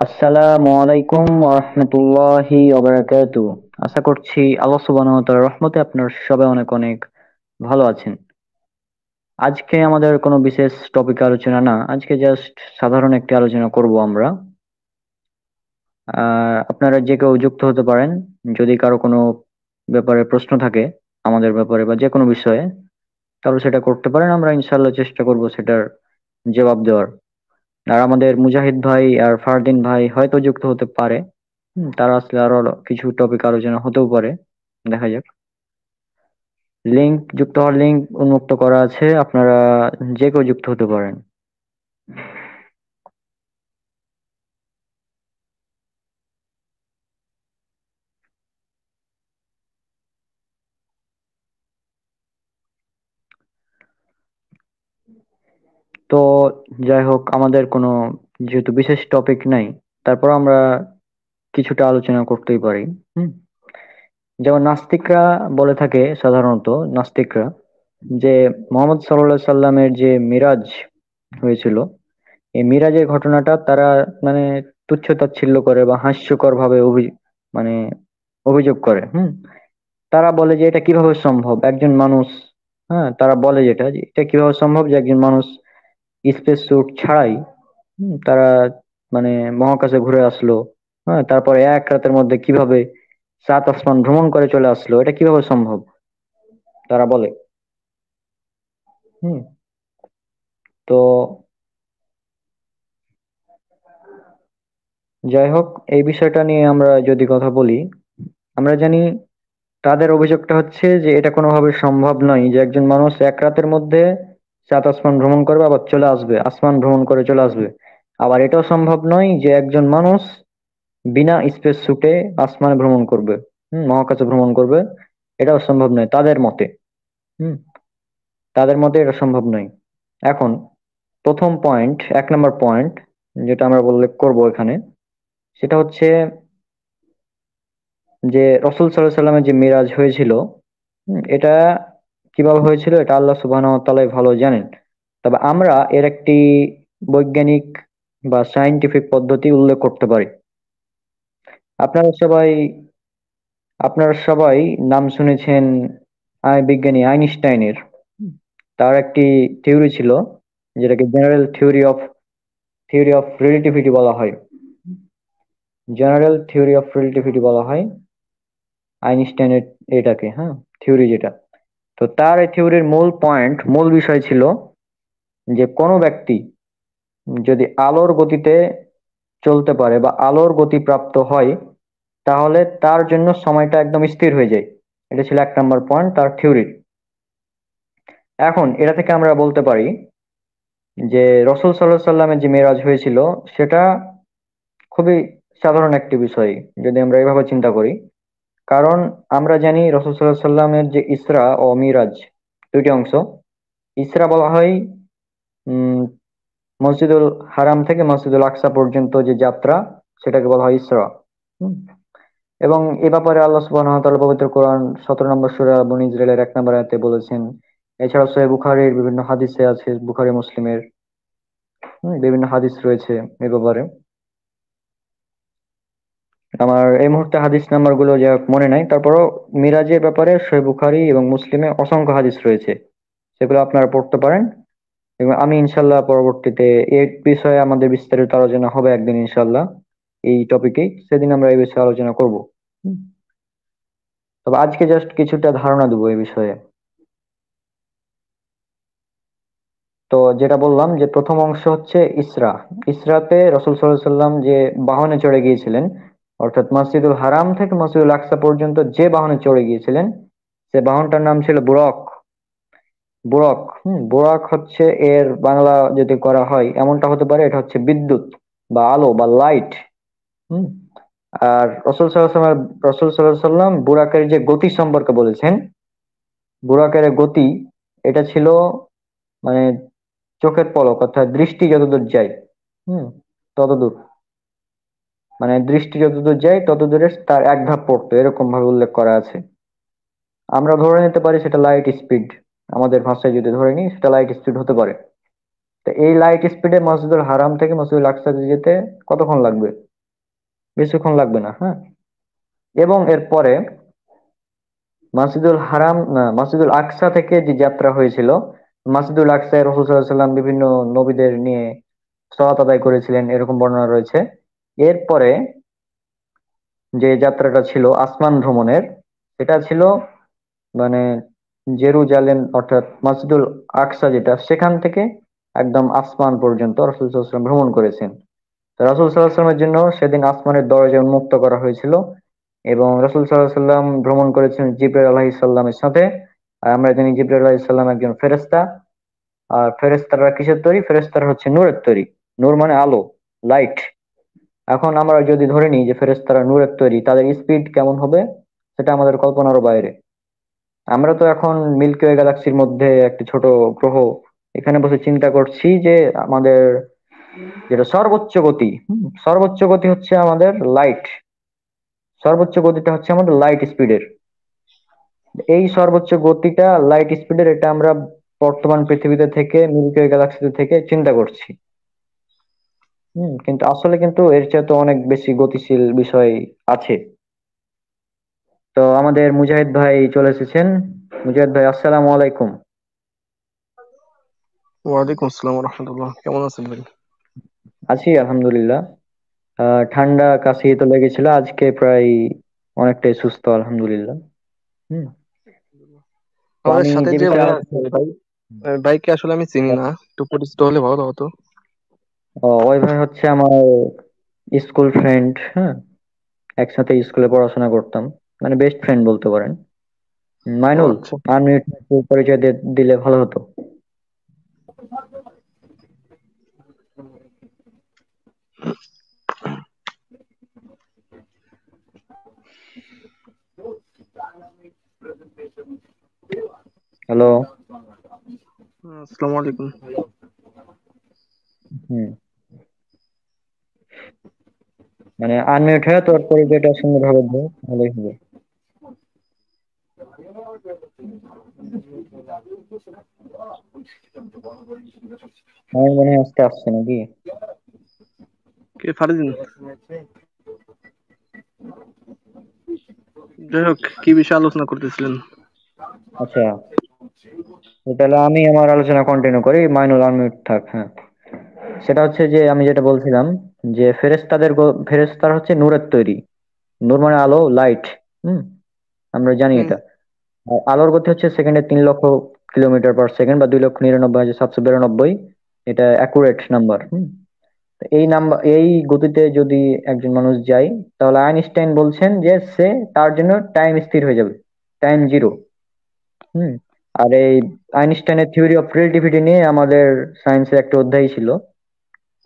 আসসালামু আলাইকুম ওয়া রাহমাতুল্লাহি ওয়া বারাকাতুহু। আশা করছি আল্লাহ সুবহানাহু ওয়া তাআলার রহমতে আপনারা সবাই অনেক অনেক ভালো আছেন। আজকে আমাদের কোনো বিশেষ টপিক আলোচনা না, আজকে জাস্ট সাধারণ একটি আলোচনা করব আমরা। আপনারা যে কেউ যুক্ত হতে পারেন। যদি কারো কোনো ব্যাপারে প্রশ্ন থাকে আমাদের ব্যাপারে বা যেকোনো বিষয়ে, তাহলে সেটা করতে পারেন। আমরা ইনশাআল্লাহ চেষ্টা করব সেটার জবাব দেওয়ার। আর আমাদের মুজাহিদ ভাই আর ফারদিন ভাই হয়তো যুক্ত হতে পারে। তারা আসলে আরো কিছু টপিক আলোচনা হতেও পারে, দেখা যাক। যুক্ত হওয়ার লিংক উন্মুক্ত করা আছে, আপনারা যে কেউ যুক্ত হতে পারেন। তো যাই হোক, আমাদের কোনো যেহেতু বিশেষ টপিক নাই, তারপর আমরা কিছুটা আলোচনা করতেই পারি। হুম। যেমন নাস্তিকরা বলে থাকে, সাধারণত নাস্তিকরা, যে মোহাম্মদ সাল্লাল্লাহু সাল্লামের যে মিরাজ হয়েছিল, এই মিরাজের ঘটনাটা তারা মানে তুচ্ছ তাচ্ছিল্য করে বা হাস্যকর ভাবে মানে অভিযোগ করে। তারা বলে যে এটা কিভাবে সম্ভব, একজন মানুষ, হ্যাঁ, তারা বলে যে এটা কিভাবে সম্ভব যে একজন মানুষ স্পেস স্যুট ছাড়াই তারা মানে মহাকাশে ঘুরে আসলো। হ্যাঁ, তারপরে এক রাতের মধ্যে কিভাবে সাত আসমান ভ্রমণ করে চলে আসলো, এটা কিভাবে সম্ভব তারা বলে। হুম। তো যাই হোক, এই বিষয়টা নিয়ে আমরা যদি কথা বলি, আমরা জানি তাদের অভিযোগটা হচ্ছে যে এটা কোনোভাবে সম্ভব নয় যে একজন মানুষ এক রাতের মধ্যে সাত আসমান ভ্রমণ করবে আবার চলে আসবে, আসমান ভ্রমণ করে চলে আসবে। আবার এটাও সম্ভব নয় যে একজন মানুষ বিনা স্পেস সুটে আসমানে ভ্রমণ করবে, মহাকাশে ভ্রমণ করবে। এটাও সম্ভব নয় তাদের মতে। হুম। তাদের মতে এটা সম্ভব নয়। এখন প্রথম পয়েন্ট, 1 নম্বর পয়েন্ট যেটা আমরা বললে করব এখানে, সেটা হচ্ছে যে রসুল সাল্লাল্লাহু আলাইহি সাল্লামের যে মিরাজ হয়েছিল, এটা কিভাবে হয়েছিল এটা আল্লাহ সুবহানাহু ওয়া তাআলাই ভালো জানেন। তবে আমরা এর একটি বৈজ্ঞানিক বা সায়েন্টিফিক পদ্ধতি উল্লেখ করতে পারি। আপনারা সবাই আপনারা সবাই নাম শুনেছেন বিজ্ঞানী আইনস্টাইনের। তার একটি থিওরি ছিল, যেটাকে জেনারেল থিওরি অফ রিলেটিভিটি বলা হয়। জেনারেল থিওরি অফ রিলেটিভিটি বলা হয় আইনস্টাইনের এটাকে, হ্যাঁ, থিওরি যেটা। তো তার এই থিওরির মূল বিষয় ছিল যে কোনো ব্যক্তি যদি আলোর গতিতে চলতে পারে বা আলোর গতি প্রাপ্ত হয়, তাহলে তার জন্য সময়টা একদম স্থির হয়ে যায়। এটা ছিল 1 নম্বর পয়েন্ট তার থিওরির। এখন এটা থেকে আমরা বলতে পারি যে রসুল সাল্লাল্লাহু সাল্লামের যে মেরাজ হয়েছিল, সেটা খুবই সাধারণ একটি বিষয় যদি আমরা এভাবে চিন্তা করি। কারণ আমরা জানি রসুল সাল্লাল্লাহু সাল্লামের যে ইসরা ও মিরাজ, দুইটি অংশ। ইসরা বলা হয় উম মসজিদুল হারাম থেকে মসজিদুল আকসা পর্যন্ত যে যাত্রা, সেটাকে বলা হয় ইসরা। হুম। এবং এ ব্যাপারে আল্লাহ সুবহানাহু ওয়া তাআলা পবিত্র কোরআন 17 নম্বর সূরা বনী ইসরাইলের 1 নম্বর আয়াতে বলেছেন। এছাড়াও সহিহ বুখারীর বিভিন্ন হাদিসে আছে, বুখারী মুসলিমের বিভিন্ন হাদিস রয়েছে এ ব্যাপারে। আমার এই মুহূর্তে হাদিস নাম্বার গুলো যা মনে নাই, তারপরও মিরাজের ব্যাপারে সহিহ বুখারী এবং মুসলিমে অসংখ্য হাদিস রয়েছে, সেগুলো আপনারা পড়তে পারেন। এবং আমি ইনশাল্লাহ পরবর্তীতে এই বিষয়ে আমাদের বিস্তারিত আলোচনা হবে একদিন ইনশাল্লাহ, এই টপিকেই, সেদিন আমরা এই বিষয়ে আলোচনা করব। হুম। তবে আজকে জাস্ট কিছুটা ধারণা দেবো এই বিষয়ে। তো যেটা বললাম যে প্রথম অংশ হচ্ছে ইসরা। ইসরাতে রসুল সাল্লাল্লাহু আলাইহি সাল্লাম যে বাহনে চড়ে গিয়েছিলেন, অর্থাৎ মসজিদুল হারাম থেকে মসজিদুল আকসা পর্যন্ত যে বাহনে চড়ে গিয়েছিলেন, সে বাহনটার নাম ছিল বুরাক। বুরাক হচ্ছে এর বাংলা যদি করা হয় এমনটা হতে পারে, এটা হচ্ছে বিদ্যুৎ বা আলো বা লাইট। হুম। আর রসুল সাল্লাল্লাহু আলাইহি সাল্লাম বুরাকের যে গতি সম্পর্কে বলেছেন, বুরাকের গতি এটা ছিল মানে চোখের পলক, অর্থাৎ দৃষ্টি যতদূর যায়, হুম, ততদূর, মানে দৃষ্টি যতদূর যায় ততদূরে তার এক ধাপ পড়তো, এরকম ভাবে উল্লেখ করা আছে। আমরা ধরে নিতে পারি সেটা লাইট স্পিড। আমাদের ভাষায় যদি ধরে নিই, সেটা লাইট স্পিড হতে পারে। তো এই লাইট স্পিডে মসজিদুল হারাম থেকে মসজিদুল আকসা যেতে কতক্ষণ লাগবে? বেশিক্ষণ লাগবে না, হ্যাঁ। এবং এরপরে মসজিদুল আকসা থেকে যে যাত্রা হয়েছিল, মসজিদুল আকসায় রাসূল সাল্লাল্লাহু আলাইহি ওয়াসাল্লাম বিভিন্ন নবীদের নিয়ে সালাত আদায় করেছিলেন, এরকম বর্ণনা রয়েছে। এরপরে যে যাত্রাটা ছিল আসমান ভ্রমণের, সেটা ছিল মানে জেরুজালেম অর্থাৎ মসজিদুল আকসা যেটা, সেখান থেকে একদম আসমান পর্যন্ত রাসূল সাল্লাল্লাহু আলাইহি ওয়াসাল্লাম ভ্রমণ করেছেন। তো রাসূল সাল্লাল্লাহু আলাইহি ওয়াসাল্লামের জন্য সেদিন আসমানের দরজা উন্মুক্ত করা হয়েছিল, এবং রাসূল সাল্লাল্লাহু আলাইহি ওয়াসাল্লাম ভ্রমণ করেছেন জিবরাইল আলাইহিস সালামের সাথে। আর আমরা জানি জিবরাইল আলাইহিস সালাম একজন ফেরেশতা। আর ফেরেশতারা কিসের তৈরি? ফেরেশতারা হচ্ছে নূরের তৈরি। নূর মানে আলো, লাইট। এখন আমরা যদি ধরে নিই যে ফেরেশতারা নূরের তৈরি, তাদের স্পিড কেমন হবে সেটা আমাদের কল্পনারও বাইরে। আমরা তো এখন মিল্কি ওয়ে গ্যালাক্সির মধ্যে একটি ছোট গ্রহ, এখানে বসে চিন্তা করছি যে আমাদের যেটা সর্বোচ্চ গতি, সর্বোচ্চ গতি হচ্ছে আমাদের লাইট। সর্বোচ্চ গতিটা হচ্ছে আমাদের লাইট স্পিডের। এই সর্বোচ্চ গতিটা লাইট স্পিডের, এটা আমরা বর্তমান পৃথিবীতে থেকে মিল্কি ওয়ে গ্যালাক্সিতে থেকে চিন্তা করছি। কিন্তু আসলে কিন্তু এর চেয়ে তো অনেক বেশি গতিশীল বিষয় আছে। তো আমাদের মুজাহিদ ভাই চলে এসেছেন। মুজাহিদ ভাই, আসসালামু আলাইকুম। ওয়ালাইকুম আসসালাম রহমতুল্লাহ, কেমন আছেন ভাই? আছি আলহামদুলিল্লাহ। ঠান্ডা কাশি তো লেগেছিল, আজকে প্রায় অনেকটাই সুস্থ আলহামদুলিল্লাহ। হুম। তো আমাদের আমি সাথে যে যে বিষয়ে ভাইয়া আছে আলোচনা ভাই, ভাইকে আসলে আমি চিনি না, একটু পরিচিত হলে ভালো হতো। ওই ভাই হচ্ছে আমার স্কুল ফ্রেন্ড, হ্যাঁ। একসাথে স্কুলে পড়াশোনা করতাম, মানে বেস্ট ফ্রেন্ড বলতে পারেন। ও মাইনুল, আচ্ছা। আমি একটু পরিচয় দিলে ভালো হতো। হ্যালো। আসসালামু আলাইকুম। হুম। মানে আনমিউট হয়ে তোর পরিচয়টা সুন্দরভাবে দে, ভালোই হবে। আমার মনে হয় আজকে আসছে নাকি? কে ফারদিন? যাই হোক, কি বিষয়ে আলোচনা করতেছিলেন? আচ্ছা, তো তাহলে আমি আমার আলোচনা কন্টিনিউ করি, মাইনুল আনমিউট থাক, হ্যাঁ। সেটা হচ্ছে যে আমি যেটা বলছিলাম, যে ফেরেশতার হচ্ছে নূরের তৈরি। নূর মানে আলো, লাইট। হুম। আমরা জানি হুম। এটা। আর আলোর গতি হচ্ছে সেকেন্ডে 3 লক্ষ কিলোমিটার পার সেকেন্ড, বা 2,99,792। এটা অ্যাকুরেট নাম্বার। তো এই নাম্বার, এই গতিতে যদি একজন মানুষ যায়, তাহলে আইনস্টাইন বলছেন যে তার জন্য টাইম স্থির হয়ে যাবে, টাইম জিরো। হুম। আর এই আইনস্টাইনের থিওরি অফ রিলেটিভিটি নিয়ে আমাদের সায়েন্সের একটা অধ্যায় ছিল,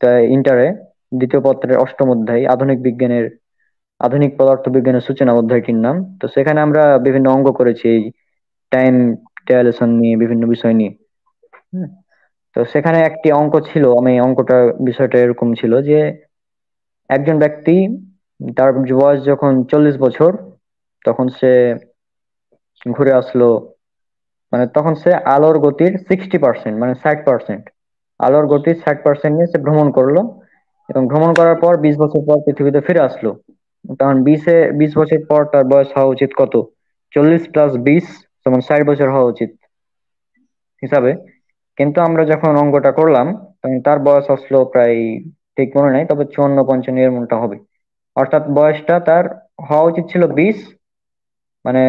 তা ইন্টারে, দ্বিতীয় পত্রের অষ্টম অধ্যায়, আধুনিক পদার্থবিজ্ঞানের সূচনা অধ্যায়টির নাম। তো সেখানে আমরা বিভিন্ন অঙ্ক করেছি এই টাইম ডাইলেশন নিয়ে, বিভিন্ন বিষয় নিয়ে। হুম। তো সেখানে একটি অঙ্ক ছিল, আমি অঙ্কটা বিষয়টা এরকম ছিল যে একজন ব্যক্তি, তার বয়স যখন 40 বছর, তখন সে ঘুরে আসলো, মানে তখন সে আলোর গতির 60%, মানে 60%, আলোর গতির 60% নিয়ে সে ভ্রমণ করলো। এবং ভ্রমণ করার পর 20 বছর পর পৃথিবীতে ফিরে আসলো। তখন 20 বছর পর তার বয়স হওয়া উচিত কত? 40 + 20 = 60 বছর হওয়া উচিত হিসাবে। কিন্তু আমরা যখন অঙ্কটা করলাম, তখন তার বয়স আসলো প্রায়, ঠিক মনে নাই, তবে 54-55 এমনটা হবে। অর্থাৎ বয়সটা তার হওয়া উচিত ছিল 20, মানে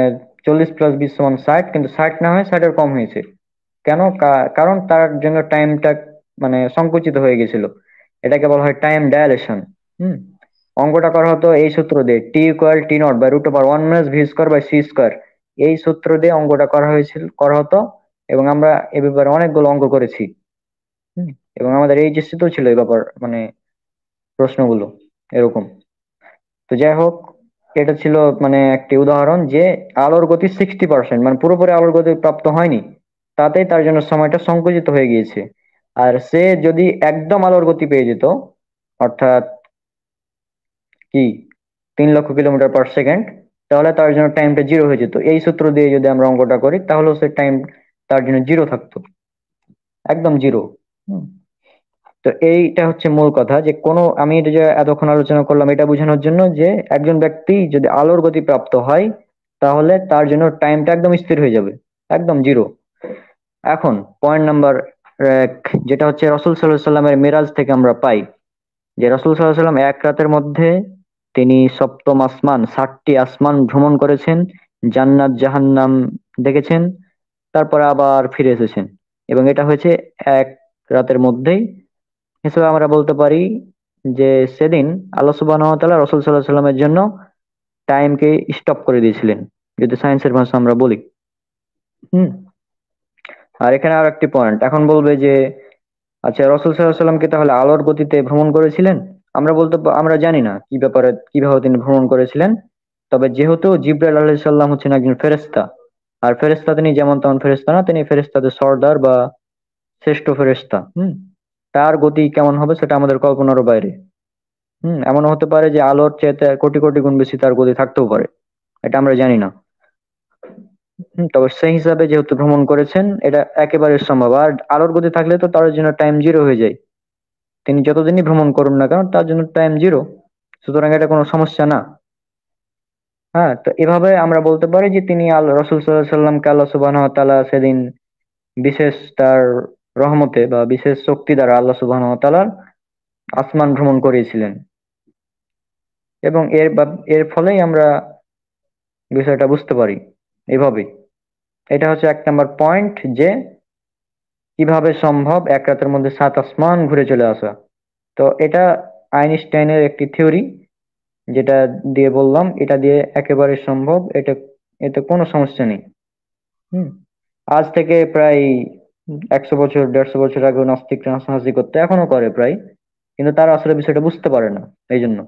40 + 20 = 60, কিন্তু 60 না হয়ে 60-এর কম হয়েছে। কেন? কারণ তার জন্য টাইমটা মানে সংকুচিত হয়ে গেছিল। এটাকে বলা হয় টাইম ডায়ালেশন। হুম। অঙ্কটা করা হতো এই সূত্র দিয়ে, T = T0/√1-v²/c²। এই সূত্র দিয়ে অঙ্কটা করা হতো। এবং আমরা এ ব্যাপারে অনেকগুলো অঙ্ক করেছি। হুম। এবং আমাদের এইচএসসি তো ছিল এই ব্যাপার, মানে প্রশ্নগুলো এরকম। তো যাই হোক, এটা ছিল মানে একটি উদাহরণ যে আলোর গতি 60%, মানে পুরোপুরি আলোর গতি প্রাপ্ত হয়নি, তাতেই তার জন্য সময়টা সংকুচিত হয়ে গিয়েছে। আর সে যদি একদম আলোর গতি পেয়ে যেত, অর্থাৎ কি 3 লক্ষ কিলোমিটার পার সেকেন্ড, তাহলে তার জন্য টাইমটা জিরো হয়ে যেত। এই সূত্র দিয়ে যদি আমরা অঙ্কটা করি, তাহলে সে টাইম তার জন্য জিরো থাকতো, একদম জিরো। তো তো এইটা হচ্ছে মূল কথা, যে কোনো, আমি এটা যে এতক্ষণ আলোচনা করলাম এটা বোঝানোর জন্য যে একজন ব্যক্তি যদি আলোর গতি প্রাপ্ত হয় তাহলে তার জন্য টাইমটা একদম স্থির হয়ে যাবে, একদম জিরো। এখন পয়েন্ট নাম্বার এক, যেটা হচ্ছে রসুল সাল্লাল্লাহু সাল্লামের মেরাজ থেকে আমরা পাই যে রসুল সাল্লাল্লাহু সাল্লাম এক রাতের মধ্যে তিনি সপ্তম আসমান, 7টি আসমান ভ্রমণ করেছেন, জান্নাত জাহান্নাম দেখেছেন, তারপরে আবার ফিরে এসেছেন। এবং এটা হয়েছে এক রাতের মধ্যেই। হিসেবে আমরা বলতে পারি যে সেদিন আল্লাহ সুবহানাহু ওয়া তাআলা রাসূল সাল্লাল্লাহু আলাইহি সাল্লামের জন্য টাইমকে স্টপ করে দিয়েছিলেন, যদি সায়েন্সের ভাষা আমরা বলি। হুম। আর এখানে আর একটি পয়েন্ট এখন বলবে যে আচ্ছা, রাসূল সাল্লাল্লাহু আলাইহি সাল্লাম কি তাহলে আলোর গতিতে ভ্রমণ করেছিলেন? আমরা জানি না কি ব্যাপারে কিভাবে তিনি ভ্রমণ করেছিলেন। তবে যেহেতু জিবরাইল আলাইহিস সালাম হচ্ছেন একজন ফেরেশতা, আর ফেরেশতা তিনি যেমন তেমন ফেরেশতা না, তিনি ফেরেশতাদের সর্দার বা শ্রেষ্ঠ ফেরেশতা। হুম। তার গতি কেমন হবে সেটা আমাদের কল্পনারও বাইরে। এমনও হতে পারে যে আলোর চেয়ে কোটি কোটি গুণ বেশি তার গতি থাকতেও পারে, এটা আমরা জানি না। তবে সেই হিসাবে যেহেতু ভ্রমণ করেছেন এটা একেবারে সম্ভব। আর আলোর গতি থাকলে তো তার জন্য টাইম জিরো হয়ে যায়, তিনি যতদিনই ভ্রমণ করুন না কেন তার জন্য টাইম জিরো। সুতরাং এটা কোনো সমস্যা না। হ্যাঁ, তো এভাবে আমরা বলতে পারি যে তিনি আল্লাহ রসুল সাল্লাল্লাহু আলাইহি সাল্লামকে আল্লাহ সুবহানাহু ওয়া তাআলা সেদিন বিশেষ তার রহমতে বা বিশেষ শক্তি দ্বারা আল্লাহ সুবহানাহু ওয়া তাআলা আসমান ভ্রমণ করিয়েছিলেন। এবং এর ফলেই আমরা বিষয়টা বুঝতে পারি এভাবে। এটা হচ্ছে এক নাম্বার পয়েন্ট, যে কিভাবে সম্ভব এক রাতের মধ্যে 7 আসমান ঘুরে চলে আসা। তো এটা আইনস্টাইনের একটি থিওরি, যেটা দিয়ে বললাম এটা দিয়ে একেবারে সম্ভব। এতে কোনো সমস্যা নেই। হুম। আজ থেকে প্রায় 100 বছর 150 বছর আগে নাস্তিকরা হাসাহাসি করতে এখনো করে প্রায়, কিন্তু তারা আসলে বিষয়টা বুঝতে পারে না। এই জন্য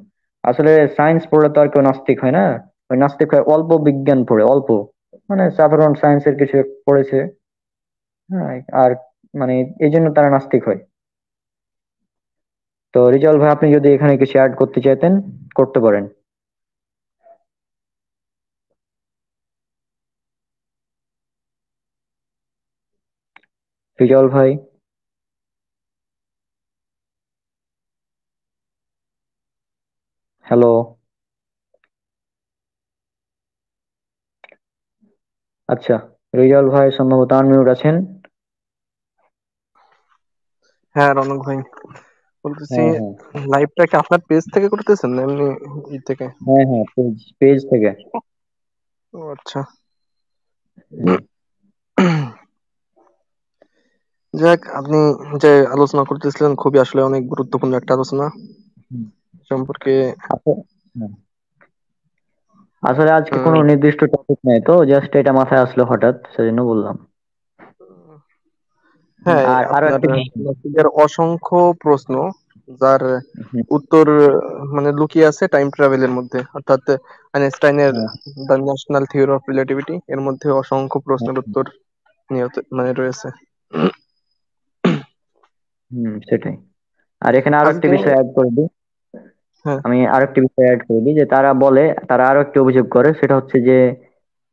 আসলে সায়েন্স পড়লে তো আর কেউ নাস্তিক হয় না। ওই নাস্তিক হয় অল্প বিজ্ঞান পড়ে, অল্প, মানে সাধারণ সায়েন্সের কিছু পড়েছে। হ্যাঁ। আর মানে এই জন্য তারা নাস্তিক হয়। তো রিজাল ভাই, আপনি যদি এখানে কিছু অ্যাড করতে চাইতেন করতে পারেন। রিজাল ভাই, হ্যালো। আচ্ছা, রিজাল ভাই সম্ভবত আনমিউট আছেন। হ্যাঁ রনক ভাই, বলতেছি হ্যাঁ, হ্যাঁ। লাইভটা কি আপনার পেজ থেকে করতেছেন না এমনি ই থেকে? হ্যাঁ, হ্যাঁ, পেজ পেজ থেকে। ও আচ্ছা। হুম, যাক, আপনি যে আলোচনা করতেছিলেন খুবই আসলে অনেক গুরুত্বপূর্ণ একটা আলোচনা হুম। সম্পর্কে। আসলে হ্যাঁ, আসলে আজকে কোনো আহ, নির্দিষ্ট টপিক নাই তো, জাস্ট এটা মাথায় আসলো হঠাৎ, সেজন্য বললাম। হ্যাঁ, আর আরো আপনার একটা বিষয়। নাস্তিকের অসংখ্য প্রশ্ন যার হুম, উত্তর মানে লুকিয়ে আছে টাইম ট্রাভেলের মধ্যে, অর্থাৎ আইনস্টাইনের হ্যাঁ, the national theory of relativity এর মধ্যে অসংখ্য হ্যাঁ, প্রশ্নের উত্তর নিয়ত মানে রয়েছে। সেটাই। আর এখানে আরো একটি আজকে বিষয় অ্যাড করে দিই। হ্যাঁ। আমি আরো একটি বিষয় অ্যাড করে দিই যে তারা বলে, তারা আরো একটি অভিযোগ করে, সেটা হচ্ছে যে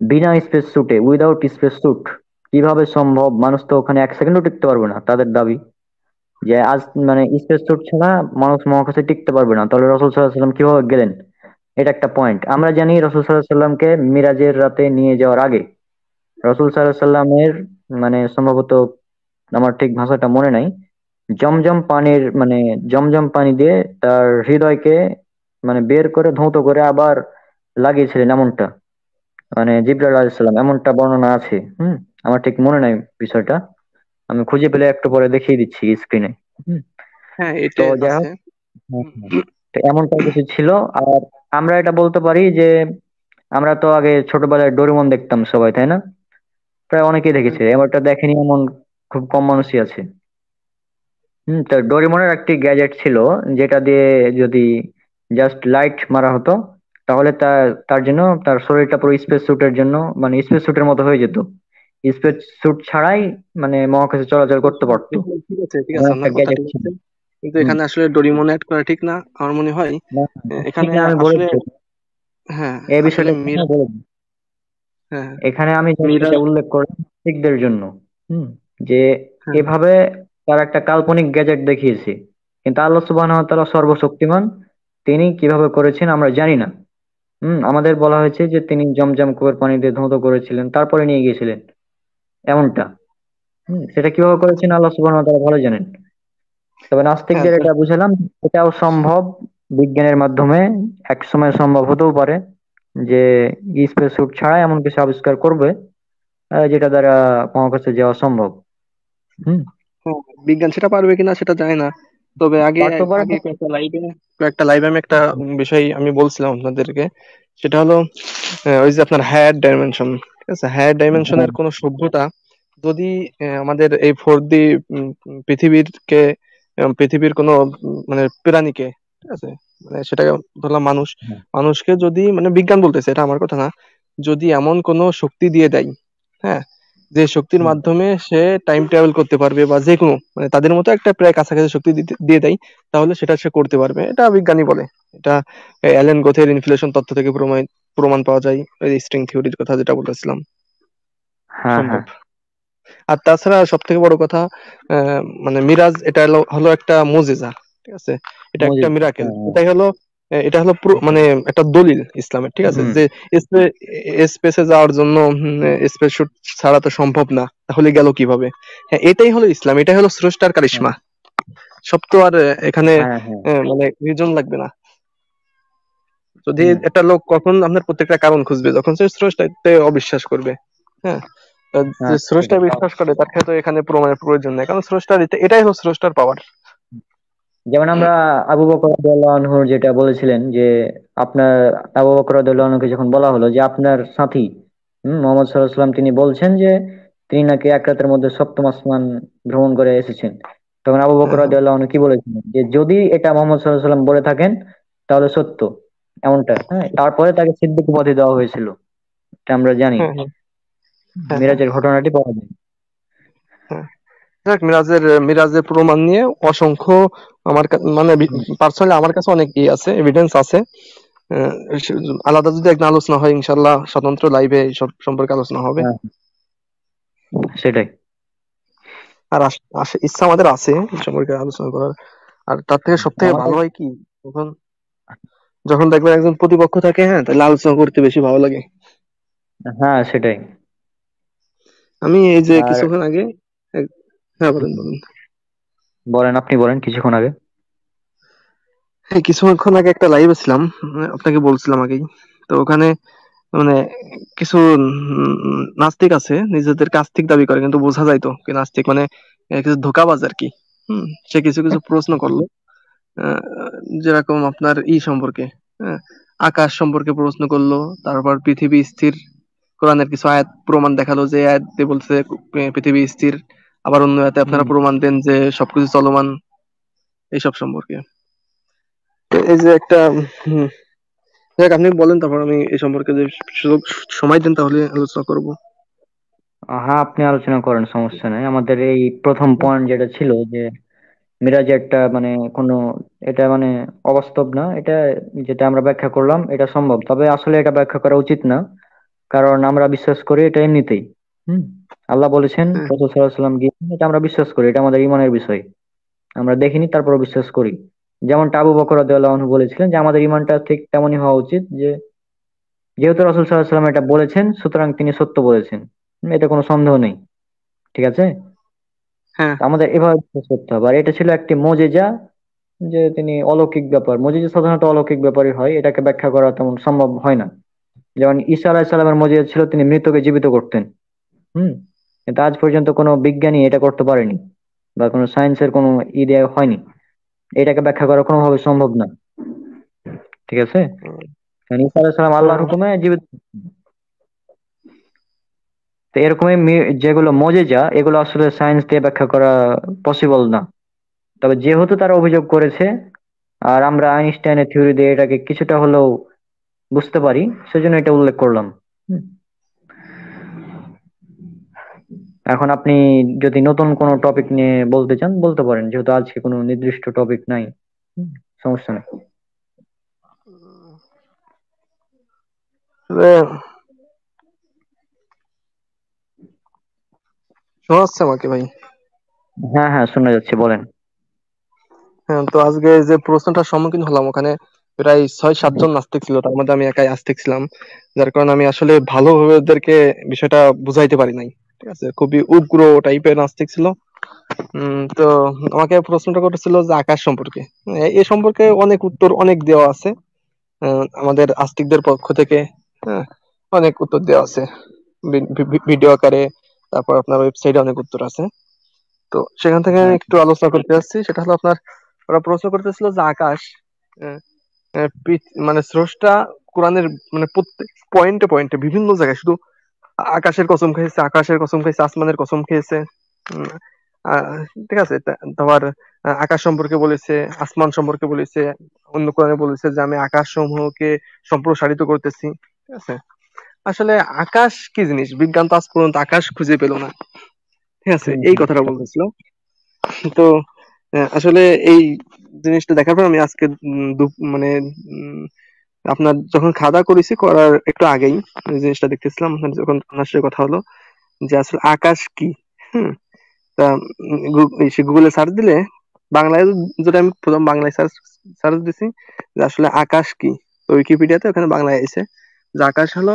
বিনা স্পেস স্যুটে, উইদাউট স্পেস স্যুট কিভাবে সম্ভব? মানুষ তো ওখানে 1 সেকেন্ডও টিকতে পারবে না, তাদের দাবি যে আজ মানে স্পেস স্যুট ছাড়া মানুষ মহাকাশে টিকতে পারবে না। তাহলে রসুল সাল্লাল্লাহু আলাইহি সাল্লাম কিভাবে গেলেন? এটা একটা পয়েন্ট। আমরা জানি রসুল সাল্লাল্লাহু আলাইহি সাল্লামকে মিরাজের রাতে নিয়ে যাওয়ার আগে রসুল সাল্লাল্লাহু আলাইহি সাল্লামের মানে সম্ভবত, আমার ঠিক ভাষাটা মনে নাই, জমজম পানির মানে জমজম পানি দিয়ে তার হৃদয়কে মানে বের করে ধৌত করে আবার লাগিয়েছিলেন, এমনটা মানে জিবরাইল আলাইহিস সালাম, এমনটা বর্ণনা আছে। আমার ঠিক মনে নাই বিষয়টা, আমি খুঁজে পেলে একটু পরে দেখিয়ে দিচ্ছি স্ক্রিনে। হুম। হ্যাঁ তো এটা যাই আছে। হোক, হ্যাঁ, হ্যাঁ, তো এমনটা কিছু ছিল। আর আমরা এটা বলতে পারি যে আমরা তো আগে ছোটবেলায় ডোরেমন দেখতাম সবাই, তাই না? প্রায় অনেকেই দেখেছে, এবারটা দেখেনি এমন খুব কম মানুষই আছে। তো ডোরেমনের একটি গ্যাজেট ছিল যেটা দিয়ে যদি জাস্ট লাইট মারা হতো তাহলে তার জন্য তার শরীরটা পুরো স্পেস স্যুটের জন্য মানে স্পেস স্যুটের মতো হয়ে যেত, স্পেস স্যুট ছাড়াই মানে মহাকাশে চলাচল করতে পারতো। ঠিক আছে ঠিক এমন আছে, একটা আপনার কথা গ্যাজেট ঠিক ছিল। আছে, কিন্তু হুম। এখানে আসলে ডোরিমন অ্যাড করা ঠিক না আমার মনে হয়। না, না, এখানে এখানে আমি আসলে বলেছি, হ্যাঁ এই আসলে বিষয়টা এখানে বলেছি। হ্যাঁ এখানে আমি জাস্ট মিরাজ এটা উল্লেখ করলাম শিখদের জন্য। হুম। যে হ্যাঁ এভাবে তার একটা কাল্পনিক গ্যাজেট দেখিয়েছে, কিন্তু আল্লাহ সুবহানাহু ওয়া তাআলা সর্বশক্তিমান, তিনি কিভাবে করেছেন আমরা জানি না। আমাদের বলা হয়েছে যে তিনি জমজম কুয়োর পানি দিয়ে ধৌত করেছিলেন, তারপরে নিয়ে গিয়েছিলেন, এমনটা। সেটা কিভাবে করেছেন আল্লাহ সুবহানাহু ওয়া তাআলা ভালো জানেন। তবে হ্যাঁ নাস্তিকদের এটা বুঝালাম, এটাও সম্ভব বিজ্ঞানের মাধ্যমে, এক সময় সম্ভব হতেও পারে যে স্পেস স্যুট ছাড়া এমন কিছু আবিষ্কার করবে যেটা দ্বারা মহাকাশে যাওয়া সম্ভব। হুম। হ্যাঁ, বিজ্ঞান সেটা পারবে কিনা সেটা জানি না। তবে আগে পারতে পারে আগে না। কয়েকটা লাইভে আমি একটা বিষয় আমি বলছিলাম আপনাদেরকে। সেটা হলো ওই যে আপনার হায়ার ডাইমেনশন, ঠিক আছে, হায়ার হ্যাঁ, ডাইমেনশনের কোন সভ্যতা যদি আমাদের এই 4D পৃথিবীরকে পৃথিবীর কোনো মানে প্রাণীকে, ঠিক আছে, মানে সেটা ধরলাম মানুষ, হ্যাঁ, মানুষকে যদি মানে বিজ্ঞান বলতেছে, এটা আমার কথা না, যদি এমন কোনো শক্তি দিয়ে দেয়, হ্যাঁ, যে শক্তির হ্যাঁ, মাধ্যমে সে টাইম ট্রাভেল করতে পারবে বা যে কোনো মানে তাদের মতো একটা প্রায় কাছাকাছি শক্তি দিয়ে দেয়, তাহলে সেটা সে করতে পারবে। এটা বিজ্ঞানী বলে। এটা অ্যালেন গোথের ইনফ্লেশন তত্ত্ব থেকে প্রমাণ প্রমাণ পাওয়া যায়, ওই স্ট্রিং থিওরির কথা যেটা বলেছিলাম, হ্যাঁ, হ্যাঁ। সম্ভব। আর তাছাড়া সব থেকে বড় কথা, মানে মিরাজ এটা হলো একটা মুজিজা, ঠিক আছে, এটা একটা মজিদ। মিরাকেল। হ্যাঁ, হ্যাঁ। এটাই হলো এটা হলো মানে একটা দলিল ইসলামের, ঠিক আছে, হুম। যে স্পেসে যাওয়ার জন্য স্পেস শুট ছাড়া তো সম্ভব না, তাহলে গেল কিভাবে? হ্যাঁ, এটাই হলো ইসলাম, এটাই হলো স্রষ্টার হ্যাঁ, কারিশমা। সব তো আর এখানে হ্যাঁ, হ্যাঁ, মানে রিজন লাগবে না। যদি হ্যাঁ। একটা লোক কখন আপনার প্রত্যেকটা কারণ খুঁজবে, যখন সে স্রষ্টাতে অবিশ্বাস করবে। হ্যাঁ, যে হ্যাঁ, স্রষ্টা সেটাই। বিশ্বাস করে তার ক্ষেত্রে এখানে প্রমাণের প্রয়োজন নেই, কারণ স্রষ্টার এটাই হলো স্রষ্টার পাওয়ার। যেমন আমরা আবু বকর রাদিয়াল্লাহু আনহুর যেটা বলেছিলেন যে আপনার, আবু বকর রাদিয়াল্লাহু আনহুকে যখন বলা হলো যে আপনার সাথী মোহাম্মদ সাল্লাল্লাহু আলাইহি ওয়াসাল্লাম তিনি বলছেন যে তিনি নাকি এক রাতের মধ্যে সপ্তম আসমান ভ্রমণ করে এসেছেন, তখন আবু বকর হ্যাঁ, হ্যাঁ, রাদিয়াল্লাহু আনহু কি বলেছিলেন যে যদি এটা মোহাম্মদ সাল্লাল্লাহু আলাইহি ওয়াসাল্লাম বলে থাকেন তাহলে সত্য, এমনটা। হ্যাঁ, তারপরে তাকে সিদ্দিক উপাধি দেওয়া হয়েছিল, এটা আমরা জানি। হ্যাঁ, হ্যাঁ, হ্যাঁ, হ্যাঁ, মিরাজের ঘটনাটি পাওয়া যায়। হ্যাঁ। দেখ, মিরাজের মিরাজের প্রমাণ নিয়ে অসংখ্য আমার মানে হুম। পার্সোনালি আমার কাছে অনেক আছে, এভিডেন্স আছে। আহ, আলাদা যদি একটা আলোচনা হয়, ইনশাল্লাহ স্বতন্ত্র লাইভে সব সম্পর্কে আলোচনা হবে। হ্যাঁ, সেটাই। আর ইচ্ছা আমাদের আছে এই সম্পর্কে আলোচনা করার। আর তার থেকে সব থেকে ভালো আমাদের। হয় কি, যখন যখন দেখবেন একজন প্রতিপক্ষ থাকে, হ্যাঁ, তাহলে আলোচনা করতে বেশি ভালো লাগে। হ্যাঁ, সেটাই। আমি এই যে আর কিছুক্ষণ আগে এক- হ্যাঁ, বলেন বলেন। বলেন, আপনি বলেন কিছুক্ষণ আগে। হ্যাঁ, কিছুক্ষণ আগে একটা লাইভে ছিলাম, আপনাকে বলছিলাম আগেই। তো ওখানে মানে কিছু নাস্তিক আছে, নিজেদেরকে আস্তিক দাবি করে, কিন্তু বোঝা যায় তো কি নাস্তিক মানে, কিছু ধোঁকাবাজ আর কি। সে কিছু কিছু প্রশ্ন করলো, আহ, যেরকম আপনার সম্পর্কে, হ্যাঁ, আকাশ সম্পর্কে প্রশ্ন করলো, তারপর পৃথিবী স্থির, কোরআনের কিছু আয়াত প্রমাণ দেখালো, যে আয়াত দিয়ে বলছে পৃথিবী স্থির, আবার অন্য আয়াতে আপনারা হুম। প্রমাণ দেন যে সবকিছু চলমান, এইসব সম্পর্কে। তো এই যে একটা দেখ, আপনি বলেন, তারপর আমি এই সম্পর্কে যে সুযোগ সময় দেন তাহলে আলোচনা করবো। হ্যাঁ, আপনি আলোচনা করেন, সমস্যা নেই। আমাদের এই প্রথম পয়েন্ট যেটা ছিল যে মিরাজ একটা মানে কোনো, এটা মানে অবাস্তব না এটা, যেটা আমরা ব্যাখ্যা করলাম এটা সম্ভব, তবে আসলে এটা ব্যাখ্যা করা উচিত না, কারণ আমরা বিশ্বাস করি এটা এমনিতেই। হুম। আল্লাহ বলেছেন, হ্যাঁ, রাসূল সাল্লাল্লাহু আলাইহি ওয়াসাল্লাম গিয়েছেন, এটা আমরা বিশ্বাস করি, এটা আমাদের ইমানের বিষয়। আমরা দেখিনি, তারপর বিশ্বাস করি। যেমনটা আবু বকর রাদিয়াল্লাহু আনহু বলেছিলেন যে আমাদের ইমানটা ঠিক তেমনই হওয়া উচিত যে যেহেতু রাসূল সাল্লাল্লাহু আলাইহি ওয়াসাল্লাম এটা বলেছেন সুতরাং তিনি সত্য বলেছেন। এতে কোনো সন্দেহ নেই। ঠিক আছে। হ্যাঁ, তো আমাদের এভাবে বিশ্বাস করতে হবে। আর এটা ছিল একটি মুজিজা, যে তিনি অলৌকিক ব্যাপার, মুজিজা সাধারণত অলৌকিক ব্যাপারই হয়, এটাকে ব্যাখ্যা করা তেমন সম্ভব হয় না। যেমন ঈসা আলাইহিস সালামের মুজিজা ছিল তিনি মৃতকে জীবিত করতেন। হুম। কিন্তু আজ পর্যন্ত কোনো বিজ্ঞানী এটা করতে পারেনি, বা কোনো সায়েন্সের কোনো দেয়া হয়নি, এটাকে ব্যাখ্যা করা কোনোভাবে সম্ভব না। ঠিক আছে। কারণ ঈসা আলাইহিস সালাম আল্লাহর হ্যাঁ, হুকুমে জীবিত। তো এরকমই যেগুলো মজেজা, এগুলো আসলে সায়েন্স দিয়ে ব্যাখ্যা করা পসিবল না। তবে যেহেতু তারা অভিযোগ করেছে, আর আমরা আইনস্টাইনের থিওরি দিয়ে এটাকে কিছুটা হলেও বুঝতে পারি, সেজন্য এটা উল্লেখ করলাম। হুম। এখন আপনি যদি নতুন কোনো টপিক নিয়ে বলতে চান বলতে পারেন, যেহেতু আজকে কোনো নির্দিষ্ট টপিক নাই। হুম, সমস্যা নেই। আসলে শোনাচ্ছে আমাকে ভাই। হ্যাঁ, হ্যাঁ, শোনা যাচ্ছে, বলেন। হ্যাঁ, তো আজকে যে প্রশ্নটার সম্মুখীন হলাম ওখানে প্রায় 6-7 জন নাস্তিক ছিল, তার মধ্যে আমি একাই আস্তিক ছিলাম। যার কারণে আমি আসলে ভালোভাবে ওদেরকে বিষয়টা বুঝাইতে পারি নাই। ঠিক আছে, খুবই উগ্র টাইপের নাস্তিক ছিল। তো আমাকে প্রশ্নটা করেছিল যে আকাশ সম্পর্কে। এ সম্পর্কে অনেক উত্তর অনেক দেওয়া আছে আমাদের আস্তিকদের পক্ষ থেকে। হ্যাঁ, অনেক উত্তর দেওয়া আছে ভিডিও আকারে, তারপর আপনার ওয়েবসাইটে অনেক উত্তর আছে। তো সেখান থেকে আমি একটু আলোচনা করতে যাচ্ছি। সেটা হলো আপনার, ওরা প্রশ্ন করতেছিল যে আকাশ আহ, মানে স্রষ্টা কোরআনের মানে প্রত্যেক পয়েন্টে পয়েন্টে বিভিন্ন জায়গায় শুধু আকাশের কসম খেয়েছে, আকাশের কসম খেয়েছে, আসমানের কসম খেয়েছে। উম, ঠিক আছে, তোমার আকাশ সম্পর্কে বলেছে, আসমান সম্পর্কে বলেছে, অন্য কোরআনে বলেছে যে আমি আকাশ সমূহকে সম্প্রসারিত করতেছি। ঠিক আছে, আসলে আকাশ কি জিনিস বিজ্ঞান তো আজ পর্যন্ত আকাশ খুঁজে পেল না। ঠিক আছে, হুম, এই হুম। কথাটা বলতেছিল। তো আসলে এই জিনিসটা দেখার পর আমি আজকে মানে উম, আপনার যখন খাওয়া দাওয়া করেছি করার একটু আগেই এই জিনিসটা দেখতেছিলাম, যখন আপনার সাথে কথা হলো যে আসলে আকাশ কি। হুম তা গুগলে সার্চ দিলে বাংলায়, যেটা আমি প্রথম বাংলায় সার্চ সার্চ দিছি যে আসলে আকাশ কি, তো উইকিপিডিয়াতে ওখানে বাংলায় এসে যে আকাশ হলো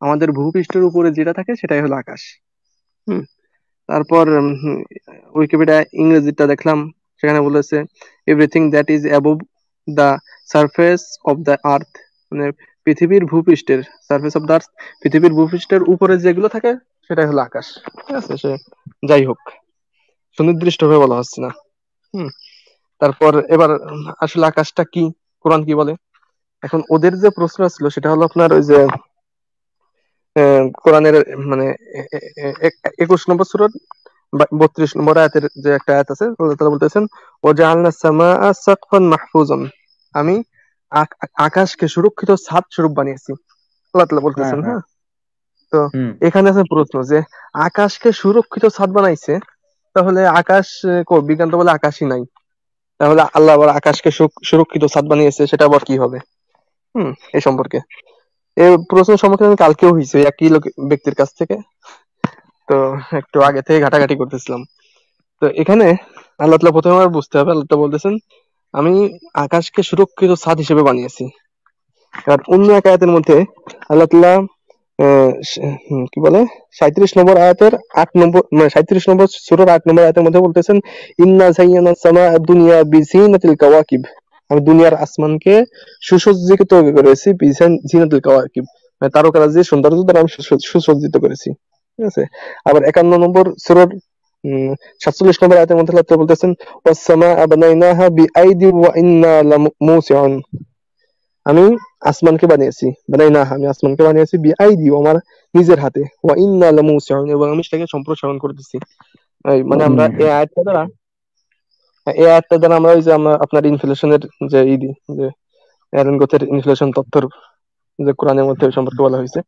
আমাদের ভূপৃষ্ঠের উপরে যেটা থাকে সেটাই হলো আকাশ। হুম তারপর উইকিপিডিয়া ইংরেজিটা দেখলাম, সেখানে বলেছে everything that is above the surface of the earth, মানে পৃথিবীর ভূপৃষ্ঠের সারফেস অফ দ্য আর্থ, পৃথিবীর ভূপৃষ্ঠের উপরে যেগুলো থাকে সেটাই হলো আকাশ। ঠিক আছে, সে যাই হোক, সুনির্দিষ্ট ভাবে বলা হচ্ছে না। হুম তারপর এবার আসলে আকাশটা কি, কোরআন কি বলে। এখন ওদের যে প্রশ্ন ছিল সেটা হলো আপনার ওই যে কোরআনের মানে 21 নম্বর সূরা 32 নম্বর আয়াতের যে একটা আয়াত আছে, আল্লাহ তাআলা বলতেছেন ওয়াজআলনা সামাআ সাকফান মাহফুজান, আমি আকাশকে সুরক্ষিত ছাদ স্বরূপ বানিয়েছি, আল্লাহ তাআলা হ্যাঁ, বলতেছেন। হ্যাঁ। হ্যাঁ, তো হুম। এখানে আছে প্রশ্ন যে আকাশকে সুরক্ষিত ছাদ বানাইছে, তাহলে আকাশ বিজ্ঞান তো বলে আকাশই নাই, তাহলে আল্লাহ আবার আকাশকে সুরক্ষিত ছাদ বানিয়েছে, সেটা আবার কি হবে। এই সম্পর্কে এই প্রশ্নের সম্মুখীন আমি কালকেও হয়েছে একই ব্যক্তির কাছ থেকে। তো একটু আগে থেকে ঘাটাঘাটি করতেছিলাম। তো এখানে আল্লাহ তাআলা প্রথমে আমার বুঝতে হবে, আল্লাহ তাআলা বলতেছেন আমি আকাশকে সুরক্ষিত ছাদ হিসেবে বানিয়েছি। আর অন্য এক আয়াতের মধ্যে আল্লাহ তাআলা কি বলে 37 নম্বর আয়াতের 8 নম্বর, মানে 37 নম্বর সূরার 8 নম্বর আয়াতের মধ্যে বলতেছেন ইন্না যায়্যানা সামা দুনিয়া বিজিনাতিল কাওয়াকিব, আমি দুনিয়ার আসমানকে সুসজ্জিত করেছি জিনাতুল কাওয়াকিব, মানে তারকারাজির সৌন্দর্য দ্বারা আমি সুসজ্জিত করেছি। ঠিক আছে, আবার 51 নম্বর সূরার 47 নম্বর আয়াতের মধ্যে আল্লাহ তাআলা বলতেছেন ওয়াস সামাআ বানাইনাহা বিআইদি ওয়া ইন্না লামুসিউন, আমি আসমানকে বানিয়েছি, বানাইনা আমি আসমানকে বানিয়েছি বিআইদি, আমার নিজের হাতে, ওয়া ইন্না লামুসিউন, এবং আমি সেটাকে সম্প্রসারণ করতেছি। মানে আমরা হুম, হুম। এই আয়াতটা দ্বারা আমরা ওই যে আমরা আপনার ইনফ্লেশনের যে যে অ্যালেন গোথের ইনফ্লেশন তত্ত্বর যে কোরআনের মধ্যে ওই সম্পর্কে বলা হয়েছে।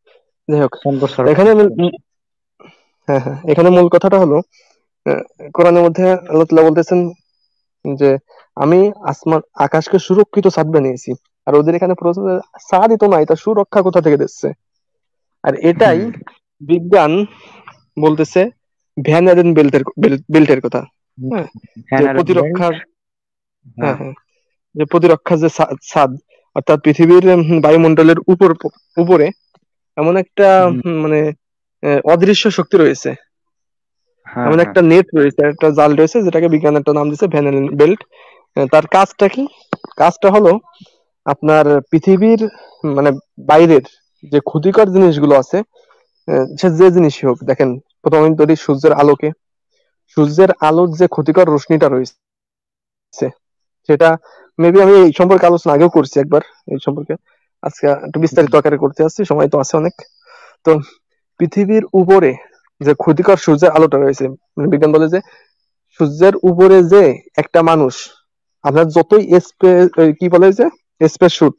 যাই হোক, তো সম্প্রসারণ এখানে করতে। হ্যাঁ হ্যাঁ, এখানে মূল কথাটা হলো আহ, কোরআনের মধ্যে আল্লাহ তাআলা বলতেছেন যে আমি আকাশকে সুরক্ষিত ছাদ বানিয়েছি। আর ওদের এখানে প্রশ্ন, ছাদই তো নাই, তা সুরক্ষা কোথা থেকে দিচ্ছে। আর এটাই হুম। বিজ্ঞান বলতেছে ভ্যান অ্যালেন বেল্টের কথা। হুম। হ্যাঁ, যে হ্যানার বেল্ট। প্রতিরক্ষার, হ্যাঁ হ্যাঁ। হ্যাঁ, যে প্রতিরক্ষার যে ছাদ, অর্থাৎ পৃথিবীর বায়ুমণ্ডলের উপরে এমন একটা হুম। মানে অদৃশ্য শক্তি রয়েছে, হ্যাঁ, এমন হ্যাঁ। একটা নেট রয়েছে, একটা জাল রয়েছে, যেটাকে বিজ্ঞান একটা নাম দিচ্ছে ভ্যান অ্যালেন বেল্ট। তার কাজটা কি, কাজটা হলো আপনার পৃথিবীর মানে বাইরের যে ক্ষতিকর জিনিসগুলো আছে, সে যে জিনিসই হোক, দেখেন প্রথমে আমি ধরি সূর্যের আলোকে, সূর্যের আলোর যে ক্ষতিকর রশ্মিটা রয়েছে সেটা মেবি আমি এই সম্পর্কে আলোচনা আগেও করছি একবার, এই সম্পর্কে আজকে একটু বিস্তারিত আকারে করতে আসছি, সময় তো আছে অনেক। তো পৃথিবীর উপরে যে ক্ষতিকর সূর্যের আলোটা রয়েছে, মানে বিজ্ঞান বলে যে সূর্যের উপরে যে একটা মানুষ, আপনার যতই কি বলে যে স্পেস শুট,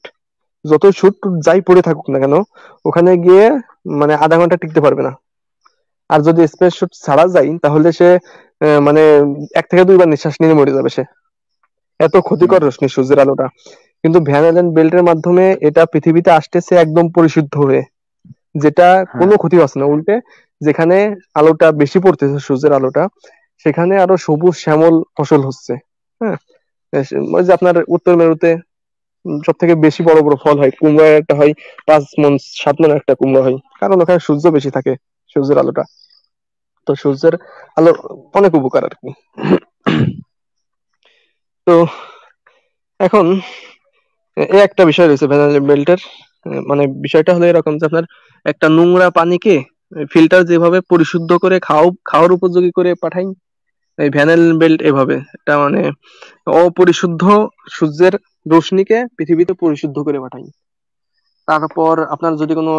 যতই শুট যাই পড়ে থাকুক না কেন, ওখানে গিয়ে মানে আধা ঘন্টা টিকতে পারবে না। আর যদি স্পেস শুট ছাড়া যায় তাহলে সে মানে 1 থেকে 2 বার নিঃশ্বাস নিয়ে মরে যাবে সে, এত হুম। ক্ষতিকর রশ্মি সূর্যের আলোটা। কিন্তু ভ্যান অ্যালেন বেল্টের মাধ্যমে এটা পৃথিবীতে আসতেছে একদম পরিশুদ্ধ হয়ে, যেটা হ্যাঁ। কোনো ক্ষতি হচ্ছে না, উল্টে যেখানে আলোটা বেশি পড়তেছে সূর্যের আলোটা, সেখানে আরো সবুজ শ্যামল ফসল হচ্ছে। হ্যাঁ, ওই যে আপনার উত্তর মেরুতে সব থেকে বেশি বড় বড় ফল হয়, কুমড়ার একটা হয় 5 মণ 7 মণ একটা কুমড়া হয়, কারণ ওখানে সূর্য বেশি থাকে, সূর্যের আলোটা। তো সূর্যের আলো অনেক উপকার আর কি। তো এখন এই একটা বিষয় রয়েছে ভ্যানালি বেল্টের। মানে বিষয়টা হলো এরকম যে আপনার একটা নোংরা পানিকে ফিল্টার যেভাবে পরিশুদ্ধ করে খাওয়ার উপযোগী করে পাঠাই, এই ভ্যানাল বেল্ট এভাবে একটা মানে অপরিশুদ্ধ সূর্যের রশ্মিকে পৃথিবীতে পরিশুদ্ধ করে পাঠাই। তারপর আপনার যদি কোনো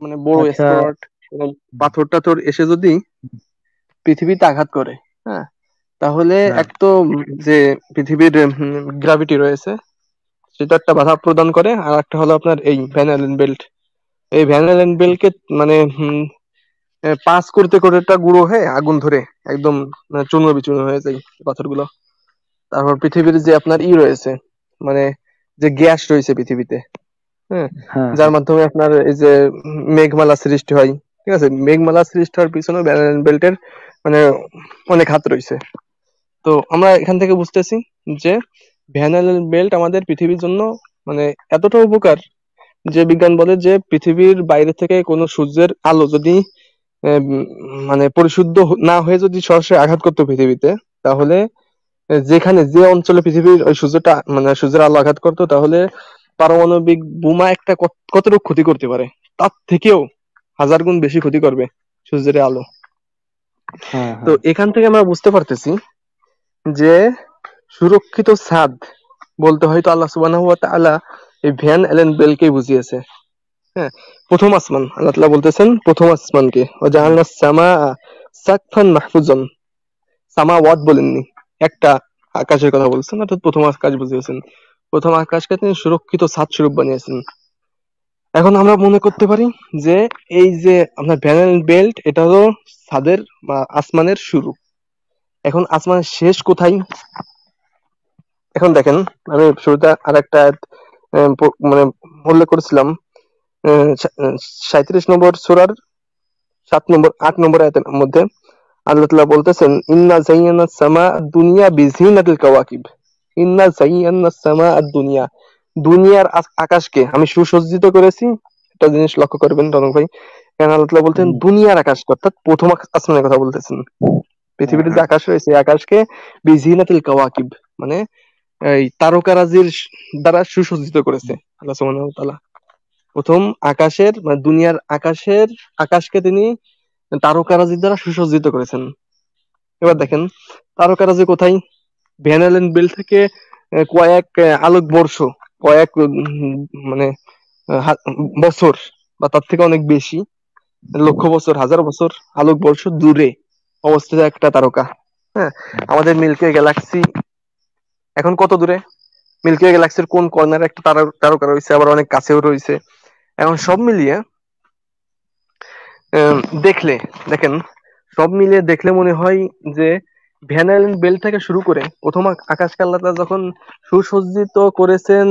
মানে বড় আচ্ছা। স্পট, কোনো পাথর টাথর এসে যদি পৃথিবীতে আঘাত করে, হ্যাঁ, তাহলে হ্যাঁ এক তো যে পৃথিবীর গ্র্যাভিটি রয়েছে সেটা একটা বাধা প্রদান করে, আর একটা হলো আপনার এই ভ্যান অ্যালেন বেল্ট। এই ভ্যান অ্যালেন বেল্টকে মানে পাস করতে করে একটা গুঁড়ো হয়ে আগুন ধরে একদম চূর্ণ বিচূর্ণ হয়ে যায় পাথরগুলো। তারপর পৃথিবীর যে আপনার রয়েছে, মানে যে গ্যাস রয়েছে পৃথিবীতে, হ্যাঁ, হ্যাঁ যার হ্যাঁ মাধ্যমে আপনার এই যে মেঘমালা সৃষ্টি হয়, ঠিক আছে, মেঘমালা সৃষ্টি হওয়ার পিছনে ভ্যান অ্যালেন বেল্টের মানে অনেক হাত রয়েছে। তো আমরা এখান থেকে বুঝতেছি যে ভ্যান অ্যালেন বেল্ট আমাদের পৃথিবীর জন্য মানে এতটা উপকার, যে বিজ্ঞান বলে যে পৃথিবীর বাইরে থেকে কোনো সূর্যের আলো যদি উম, মানে পরিশুদ্ধ না হয়ে যদি সরাসরি আঘাত করতো পৃথিবীতে, তাহলে যেখানে যে অঞ্চলে পৃথিবীর ওই সূর্যটা মানে সূর্যের আলো আঘাত করতো, তাহলে পারমাণবিক বোমা একটা কতটুকু ক্ষতি করতে পারে, তার থেকেও 1000 গুণ বেশি ক্ষতি করবে সূর্যের আলো। হ্যাঁ তো হ্যাঁ এখান থেকে আমরা বুঝতে পারতেছি যে সুরক্ষিত ছাদ বলতে হয়তো আল্লাহ সুবহানাহু ওয়া তাআলা এই ভ্যান অ্যালেন বেলকেই বুঝিয়েছে। হ্যাঁ, প্রথম আসমান আল্লাহ তাআলা বলতেছেন প্রথম আসমানকে, হুম, ওয়াজআলনাস সামাআ সাকফান মাহফুজান, সামাওয়াত বলেননি, একটা আকাশের কথা বলছেন, অর্থাৎ প্রথম আকাশ বুঝিয়েছেন। প্রথম আকাশকে তিনি সুরক্ষিত ছাদ স্বরূপ বানিয়েছেন। এখন আমরা মনে করতে পারি যে এই যে আপনার ভ্যানেল বেল্ট এটা হলো ছাদের বা আসমানের শুরু। এখন আসমানের শেষ কোথায়? এখন দেখেন, আমি শুরুতে আর একটা মানে উল্লেখ করেছিলাম 37 নম্বর সূরার 8 নম্বর আয়াতের মধ্যে আল্লাহ তাআলা বলতেছেন, ইন্না যায়্যানা সামা দুনিয়া বিজিনাতিল কাওয়াকিব, ইন্না যায়্যানা সামা দুনিয়া, দুনিয়ার আকাশকে আমি সুসজ্জিত করেছি। একটা জিনিস লক্ষ্য করবেন রনক ভাই, কেন আল্লাহ তাআলা বলতেন হুম, দুনিয়ার আকাশকে, অর্থাৎ প্রথম আসমানের কথা বলতেছেন। হ্যাঁ পৃথিবীর যে হ্যাঁ আকাশ রয়েছে এই আকাশকে বিজিনাতিল কাওয়াকিব মানে এই তারকারাজির দ্বারা সুসজ্জিত করেছে আল্লাহ সুবহানাহু ওয়া তাআলা। প্রথম আকাশের মানে দুনিয়ার আকাশকে তিনি তারকারাজির দ্বারা সুসজ্জিত করেছেন। এবার দেখেন তারকারাজি কোথায়? ভ্যান অ্যালেন বেল থেকে কয়েক আলোক বর্ষ, কয়েক মানে বছর বা তার থেকে অনেক বেশি, লক্ষ বছর, হাজার বছর আলোক বর্ষ দূরে অবস্থিত একটা তারকা। হ্যাঁ, আমাদের মিল্কি গ্যালাক্সি এখন কত দূরে? মিল্কি গ্যালাক্সির কোন কর্নারে একটা তারকা রয়েছে, আবার অনেক কাছেও রয়েছে। এখন সব মিলিয়ে আহ, দেখলে দেখেন সব মিলিয়ে দেখলে মনে হয় যে ভ্যান অ্যালেন বেল থেকে শুরু করে প্রথম আকাশকে আল্লাহ তাআলা যখন সুসজ্জিত করেছেন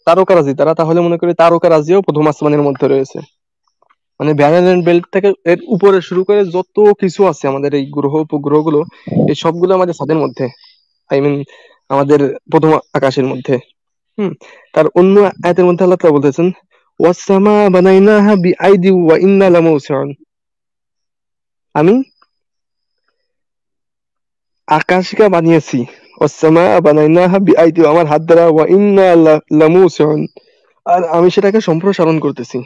তারকারাজি তারা, তাহলে মনে করি তারকারাজিও প্রথম আসমানের মধ্যে রয়েছে। মানে ভ্যান অ্যালেন বেল্ট থেকে এর উপরে শুরু করে যত কিছু আছে আমাদের এই গ্রহ উপগ্রহ গুলো, এই সবগুলো আমাদের ছাদের মধ্যে, আই মিন আমাদের প্রথম আকাশের মধ্যে। হুম, তার অন্য আয়াতের মধ্যে আল্লাহ তাআলা বলতেছেন, ওয়াস-সামা বানাইনাহা বিআইদি ওয়া ইন্না লামুসিউন, আমি আকাশকে বানিয়েছি, ওয়াস-সামা বানাইনাহা বিআইদি, আমার হাত দ্বারা, ওয়া ইন্না লামুসিউন, আর আমি সেটাকে সম্প্রসারণ করতেছি।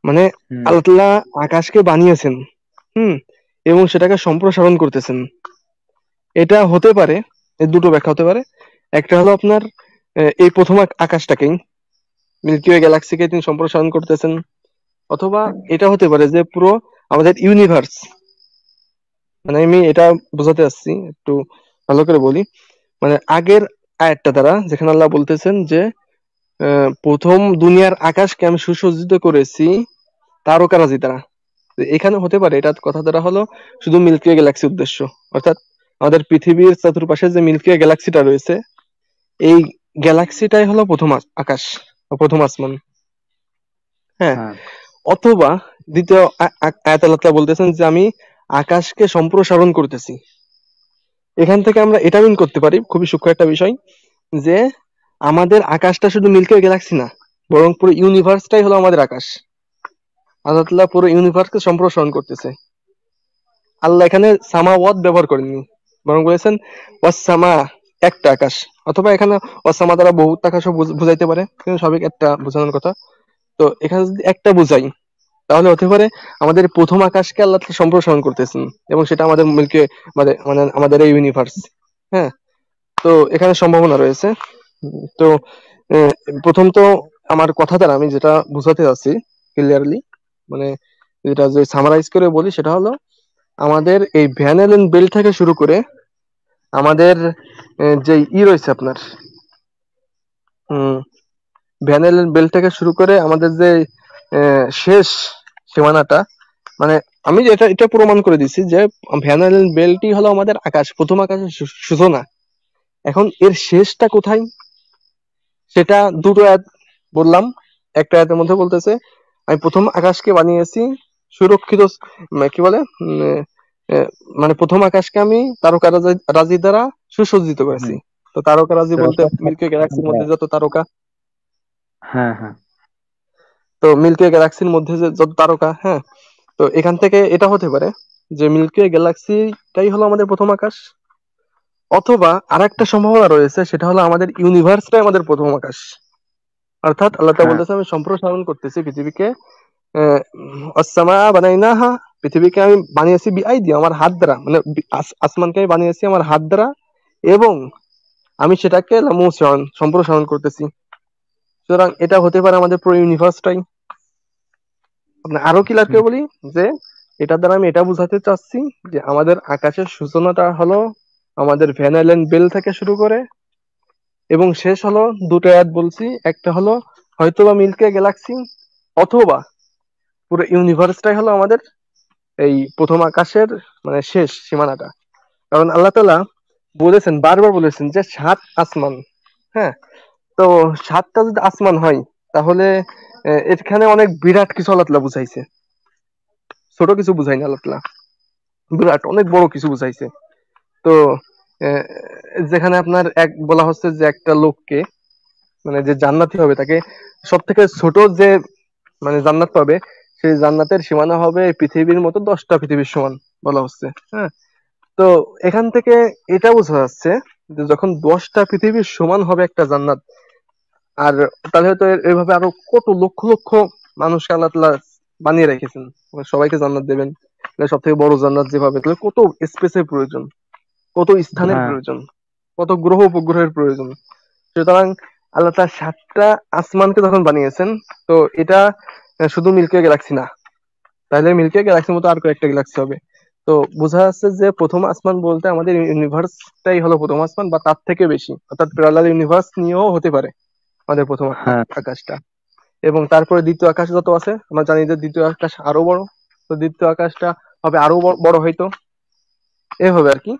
মানে হুম, আল্লাহ তাআলা আকাশকে বানিয়েছেন, হুম, এবং সেটাকে সম্প্রসারণ করতেছেন। এটা হতে পারে, এর দুটো ব্যাখ্যা হতে পারে। একটা হলো আপনার এই প্রথম আকাশটাকেই, মিল্কি ওয়ে গ্যালাক্সিকে তিনি সম্প্রসারণ করতেছেন, অথবা এটা হতে পারে যে পুরো আমাদের ইউনিভার্স, মানে আমি এটা বোঝাতে চাচ্ছি একটু ভালো করে বলি। মানে আগের আয়াতটা দ্বারা যেখানে আল্লাহ বলতেছেন যে প্রথম দুনিয়ার আকাশকে আমি সুসজ্জিত করেছি তারকারাজি দ্বারা, তো এখানে হতে পারে এটা কথা দ্বারা হলো শুধু মিল্কি ওয়ে গ্যালাক্সি উদ্দেশ্য, অর্থাৎ আমাদের পৃথিবীর চতুর্পাশে যে মিল্কি ওয়ে গ্যালাক্সিটা রয়েছে, এই গ্যালাক্সিটাই হলো প্রথম আকাশ বা প্রথম আসমান। হ্যাঁ, হ্যাঁ অথবা দ্বিতীয় আয়াত আল্লাহ তাআলা বলতেছেন যে আমি আকাশকে সম্প্রসারণ করতেছি। এখান থেকে আমরা এটা মিন করতে পারি, খুবই সূক্ষ্ম একটা বিষয়, যে আমাদের আকাশটা শুধু মিল্কি ওয়ে গ্যালাক্সি না, বরং পুরো ইউনিভার্সটাই হলো আমাদের আকাশ। আল্লাহ তাআলা পুরো ইউনিভার্সকে সম্প্রসারণ করতেছে। আল্লাহ এখানে সামাওয়াত ব্যবহার করেননি, বরং বলেছেন ওয়াস-সামা, একটা আকাশ। অথবা এখানে ওয়াস-সামা দ্বারা বহুত আকাশও বুঝাইতে পারে, কিন্তু সবই একটা বোঝানোর কথা। তো এখানে যদি একটা বুঝাই, তাহলে হতে পারে আমাদের প্রথম আকাশকে আল্লাহ তাআলা সম্প্রসারণ করতেছেন, এবং সেটা আমাদের মিল্কি ওয়ে, মানে মানে আমাদের এই ইউনিভার্স। হ্যাঁ, তো এখানে সম্ভাবনা রয়েছে। তো আহ, প্রথম তো আমার কথা দ্বারা আমি যেটা বুঝাতে চাচ্ছি ক্লিয়ারলি, মানে যেটা যে সামারাইজ করে বলি, সেটা হলো আমাদের এই ভ্যান এলেন বেল থেকে শুরু করে আমাদের যে রয়েছে আপনার ভ্যান এলেন বেল থেকে শুরু করে আমাদের যে শেষ সীমানাটা, মানে আমি এটা এটা প্রমাণ করে দিচ্ছি যে ভ্যান এলেন বেলটি হলো আমাদের আকাশ, প্রথম আকাশের সূচনা। এখন এর শেষটা কোথায়, সেটা দুটো আয়াত বললাম। একটা আয়াতের মধ্যে বলতেছে আমি প্রথম আকাশকে বানিয়েছি সুরক্ষিত, কি বলে, আহ, মানে প্রথম আকাশকে আমি তারকা রাজি দ্বারা সুসজ্জিত করেছি। হুম। তো তারকা রাজি সূরা বলতে ফাতিহা মিল্কি গ্যালাক্সির মধ্যে যত তারকা, হ্যাঁ হ্যাঁ। তো মিল্কি গ্যালাক্সির মধ্যে যে যত তারকা, হ্যাঁ, তো এখান থেকে এটা হতে পারে যে মিল্কি গ্যালাক্সিটাই হলো আমাদের প্রথম আকাশ। অথবা আরেকটা সম্ভাবনা রয়েছে, সেটা হলো আমাদের ইউনিভার্সটাই আমাদের প্রথম আকাশ। অর্থাৎ আল্লাহ তাআলা হ্যাঁ বলতেছে আমি সম্প্রসারণ করতেছি পৃথিবীকে, আসসামা বানাইনাহা, পৃথিবীকে আমি বানিয়েছি বিআইদি, আমার হাত দ্বারা, মানে আসমানকে আমি বানিয়েছি আমার হাত দ্বারা, এবং আমি সেটাকে লামুসিয়ন, সম্প্রসারণ করতেছি। সুতরাং এটা হতে পারে আমাদের পুরো ইউনিভার্সটাই। আপনার আরো ক্লিয়ার হুম, করে বলি যে এটার দ্বারা আমি এটা বোঝাতে চাচ্ছি যে আমাদের আকাশের সূচনাটা হলো আমাদের ভ্যান আইল্যান্ড বেল থেকে শুরু করে, এবং শেষ হলো দুটো আয়াত বলছি, একটা হলো হয়তোবা মিল্কি গ্যালাক্সি, অথবা পুরো ইউনিভার্সটাই হলো আমাদের এই প্রথম আকাশের মানে শেষ সীমানাটা। কারণ আল্লাহ তাআলা বলেছেন, বারবার বলেছেন যে সাত আসমান। হ্যাঁ, তো সাতটা যদি আসমান হয়, তাহলে এখানে অনেক বিরাট কিছু আল্লাহ তাআলা বুঝাইছে, ছোট কিছু বুঝাইনি আল্লাহ তাআলা, বিরাট অনেক বড় কিছু বুঝাইছে। তো আহ, যেখানে আপনার এক বলা হচ্ছে যে একটা লোককে, মানে যে জান্নাতি হবে তাকে সব থেকে ছোট যে মানে জান্নাত পাবে, সেই জান্নাতের সীমানা হবে এই পৃথিবীর মতো 10টা পৃথিবীর সমান বলা হচ্ছে। হ্যাঁ, তো এখান থেকে এটা বোঝা যাচ্ছে যে যখন 10টা পৃথিবীর সমান হবে একটা জান্নাত, আর তাহলে হয়তো এভাবে আরো কত লক্ষ লক্ষ মানুষকে আল্লাহ তাআলা বানিয়ে রেখেছেন, মানে সবাইকে জান্নাত দেবেন। সব থেকে বড় জান্নাত যেভাবে, তাহলে কত স্পেসের প্রয়োজন, কত স্থানের হ্যাঁ প্রয়োজন, কত গ্রহ উপগ্রহের প্রয়োজন। সুতরাং আল্লাহ তার সাতটা আসমানকে যখন বানিয়েছেন, তো এটা শুধু মিল্কি ওয়ে গ্যালাক্সি না, তাহলে মিল্কি ওয়ে গ্যালাক্সির মতো আর কয়েকটা গ্যালাক্সি হবে। তো বোঝা যাচ্ছে যে প্রথম আসমান বলতে আমাদের ইউনিভার্সটাই হলো প্রথম আসমান, বা তার থেকে বেশি, অর্থাৎ প্যারালাল ইউনিভার্স নিয়েও হতে পারে আমাদের প্রথম হ্যাঁ। আকাশটা। এবং তারপরে দ্বিতীয় আকাশ যত আছে, আমরা জানি যে দ্বিতীয় আকাশ আরো বড়। তো দ্বিতীয় আকাশটা হবে আরো বড় হয়তো, এভাবে আর কি।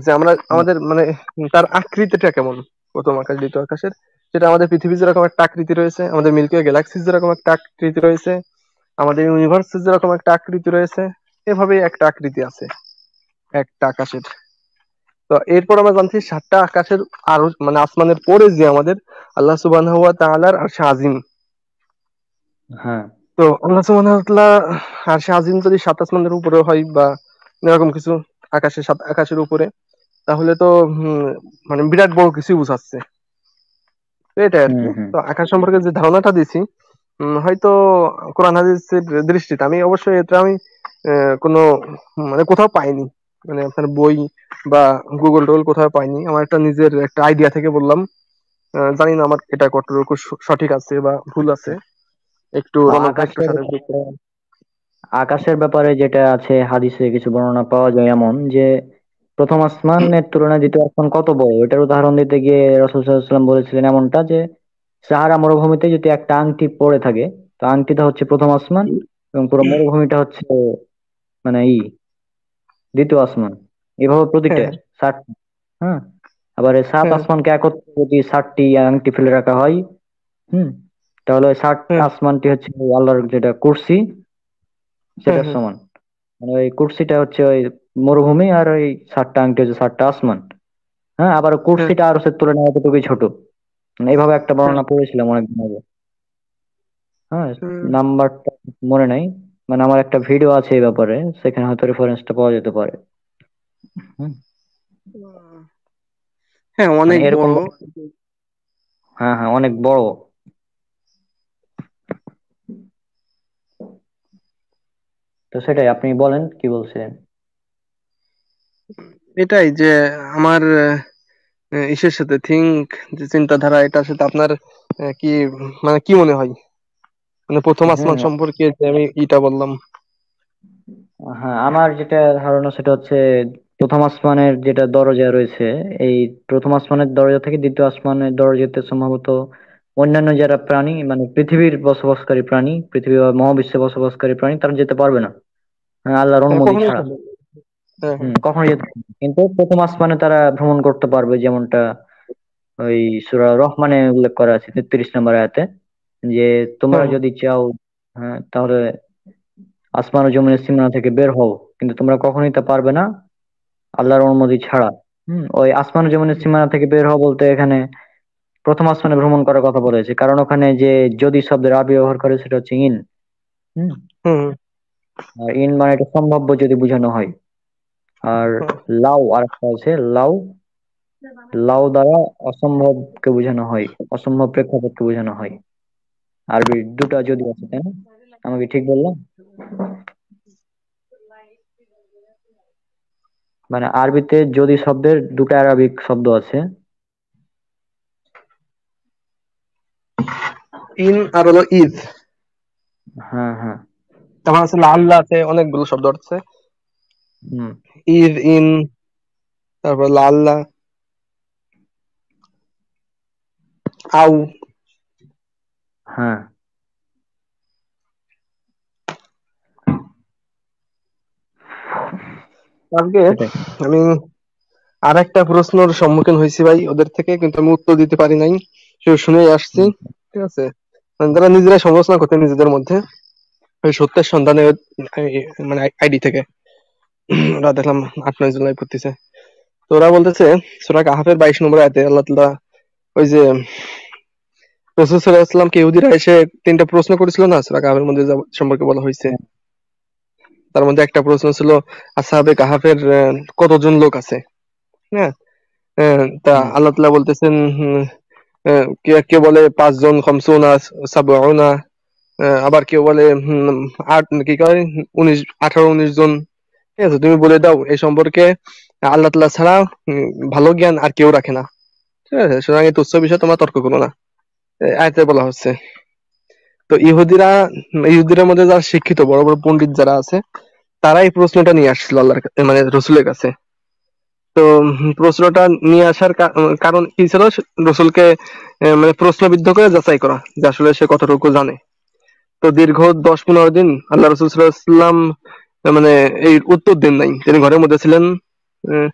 যে আমরা আমাদের মানে তার আকৃতিটা কেমন, প্রথম আকাশ দ্বিতীয় আকাশের, যেটা আমাদের পৃথিবী যেরকম একটা আকৃতি রয়েছে, আমাদের মিল্কি ওয়ে গ্যালাক্সি যেরকম একটা আকৃতি রয়েছে, আমাদের ইউনিভার্সের যেরকম একটা আকৃতি রয়েছে, এভাবেই একটা আকৃতি আছে একটা আকাশের। তো এরপর আমরা জানছি সাতটা আকাশের আরো মানে আসমানের পরে যে আমাদের আল্লাহ সুবহানাহু ওয়া তাআলার আরশে আজিম। হ্যাঁ তো আল্লাহ সুবহানাহু ওয়া তাআলা আরশে আজিম যদি সাত আসমানের উপরে হয়, বা এরকম কিছু, আকাশের সাত আকাশের উপরে, তাহলে তো মানে বিরাট বড় কিছুই বোঝাচ্ছে। তো এটাই আর হুম কি। হুম। তো আকাশ সম্পর্কে যে ধারণাটা দিছি, হয়তো কোরআন হাদিসের দৃষ্টিতে আমি অবশ্যই এটা আমি কোনো মানে কোথাও পাইনি, মানে আপনার বই বা গুগল টোগল কোথাও পাইনি, আমার একটা নিজের একটা আইডিয়া থেকে বললাম। জানি না আমার এটা কতটুকু সঠিক আছে বা ভুল আছে, একটু রণক ভাই একটু আকাশের সাথে যুক্ত। আকাশের ব্যাপারে যেটা আছে হাদিসে কিছু বর্ণনা পাওয়া যায় এমন যে প্রথম আসমানের তুলনায় দ্বিতীয় আসমান কত বড়, এটার উদাহরণ দিতে গিয়ে রাসূল সাল্লাল্লাহু আলাইহি ওয়াসাল্লাম বলেছিলেন এমনটা যে সাহারা মরুভূমিতে যদি একটা আংটি পড়ে থাকে, তো আংটিটা হচ্ছে প্রথম আসমান, এবং পুরো মরুভূমিটা হচ্ছে মানে দ্বিতীয় আসমান। এভাবে প্রতিটা হ্যাঁ, 7। হ্যাঁ, আবার এই 7 হ্যাঁ, আসমানকে একত্রে যদি 7টি আংটি ফেলে রাখা হয়, হুম, তাহলে ওই 7 হ্যাঁ, আসমানটি হচ্ছে আল্লাহর যেটা কুরসি হ্যাঁ, সেটার হ্যাঁ, সমান। মানে ওই কুরসিটা হচ্ছে ওই মরুভূমি, আর ওই সাতটা আংটি হচ্ছে সাতটা আসমান। হ্যাঁ, আবার হ্যাঁ কুরসিটা আর হচ্ছে তুলনায় এতটুকুই ছোট। মানে এইভাবে একটা হ্যাঁ বর্ণনা পড়েছিলাম অনেকদিন আগে। হ্যাঁ, হ্যাঁ। নাম্বারটা মনে নাই। মানে আমার একটা ভিডিও আছে এই ব্যাপারে, সেখানে হয়তো রেফারেন্সটা পাওয়া যেতে পারে। হুম। হ্যাঁ, মানে অনেক এরকম বড়। হ্যাঁ হ্যাঁ, অনেক বড়। তো সেটাই, আপনি বলেন কি বলছিলেন। এটাই যে আমার ইসের সাথে থিঙ্ক, যে চিন্তাধারা, এটার সাথে আপনার কি মানে কি মনে হয়, মানে প্রথম আসমান হ্যাঁ সম্পর্কে যে আমি ইটা বললাম। হ্যাঁ, আমার যেটা ধারণা সেটা হচ্ছে প্রথম আসমানের যেটা দরজা রয়েছে, এই প্রথম আসমানের দরজা থেকে দ্বিতীয় আসমানের দরজাতে সম্ভবত অন্যান্য যারা প্রাণী, মানে পৃথিবীর বসবাসকারী প্রাণী, পৃথিবী বা মহাবিশ্বে বসবাসকারী প্রাণী, তারা যেতে পারবে না, আল্লাহর হ্যাঁ, অনুমতি কখনোই ছাড়া। সম্ভব না। হ্যাঁ হ্যাঁ কখনো যেতে পারবে না। কিন্তু প্রথম আসমানে তারা ভ্রমণ করতে পারবে, যেমনটা ওই সূরা রহমানে উল্লেখ করা আছে 33 নম্বর আয়াতে, যে তোমরা হ্যাঁ যদি চাও, হ্যাঁ, তাহলে আসমান ও জমিনের সীমানা থেকে বের হও, কিন্তু তোমরা কখনোই তা পারবে না আল্লাহর অনুমতি ছাড়া। ওই আসমান ও জমিনের সীমানা থেকে বের হও বলতে এখানে প্রথম আসমানে ভ্রমণ করার কথা বলেছে, কারণ ওখানে যে যদি শব্দের আরবি ব্যবহার করে সেটা হচ্ছে in. Hmm. Hmm R in মানে এটা সম্ভাব্য যদি বোঝানো হয়। আর হুম। লাউ আর একটা আছে লাউ, লাউ দ্বারা অসম্ভবকে বোঝানো হয়, অসম্ভব প্রেক্ষাপটকে বোঝানো হয়। আরবি দুটা যদি আছে, তাই না? আমাকে ঠিক বললাম? মানে আরবিতে যদি শব্দের দুটো আরবিক শব্দ আছে। ইন আর হলো ঈদ। হ্যাঁ হ্যাঁ। তারপর আছে আল্লাহ, আছে অনেকগুলো শব্দ আছে। হুম। ঈদ, ইন, তারপর আল্লাহ, আউ। হ্যাঁ, আজকে সেটাই। আমি আর একটা প্রশ্নের সম্মুখীন হয়েছি ভাই ওদের থেকে, কিন্তু আমি উত্তর দিতে পারি নাই, শুধু শুনেই আসছি। হুম, ঠিক আছে, মানে তারা নিজেরাই সমালোচনা করতে নিজেদের মধ্যে, ওই সত্যের সন্ধানে মানে আইডি থেকে ওরা দেখলাম 8-9 জুলাই পড়তেছে। তো ওরা বলতেছে সূরা কাহাফের 22 নম্বর আয়াতে আল্লাহ তাআলা ওই যে রাসূল সাল্লাল্লাহু আলাইহি ওয়াসাল্লামকে ইহুদিরা এসে 3টা প্রশ্ন করেছিল না, সূরা কাহাফের মধ্যে সম্পর্কে বলা হয়েছে। হ্যাঁ, তার মধ্যে একটা প্রশ্ন ছিল আসহাবে কাহাফের কতজন লোক আছে। হ্যাঁ, তা হুম, আল্লাহ তাআলা বলতেছেন, কেউ কেউ বলে 5 জন, খামসুনা, সাবউনা, আবার কেউ বলে আট, কি কয় 19, 18-19 জন। ঠিক আছে, তুমি বলে দাও এই সম্পর্কে আল্লাহ তাআলা ছাড়া উম, ভালো জ্ঞান আর কেউ রাখে না। ঠিক আছে, সুতরাং এই তুচ্ছ বিষয়ে তোমরা তর্ক করো না, আয়াতে বলা হচ্ছে। তো ইহুদিরা, ইহুদিদের মধ্যে যারা শিক্ষিত বড় বড় পণ্ডিত যারা আছে, তারা এই প্রশ্নটা নিয়ে আসছিল আল্লাহর মানে রসুলের কাছে। তো প্রশ্নটা নিয়ে আসার কারণ কি ছিল, রসুলকে মানে প্রশ্নবিদ্ধ করে যাচাই করা যে আসলে সে কতটুকু জানে। তো দীর্ঘ 10-15 দিন আল্লাহ রসুল সাল্লাল্লাহু আলাইহি ওয়াসাল্লাম মানে এই উত্তর দেন নাই, তিনি ঘরের মধ্যে ছিলেন। আহ,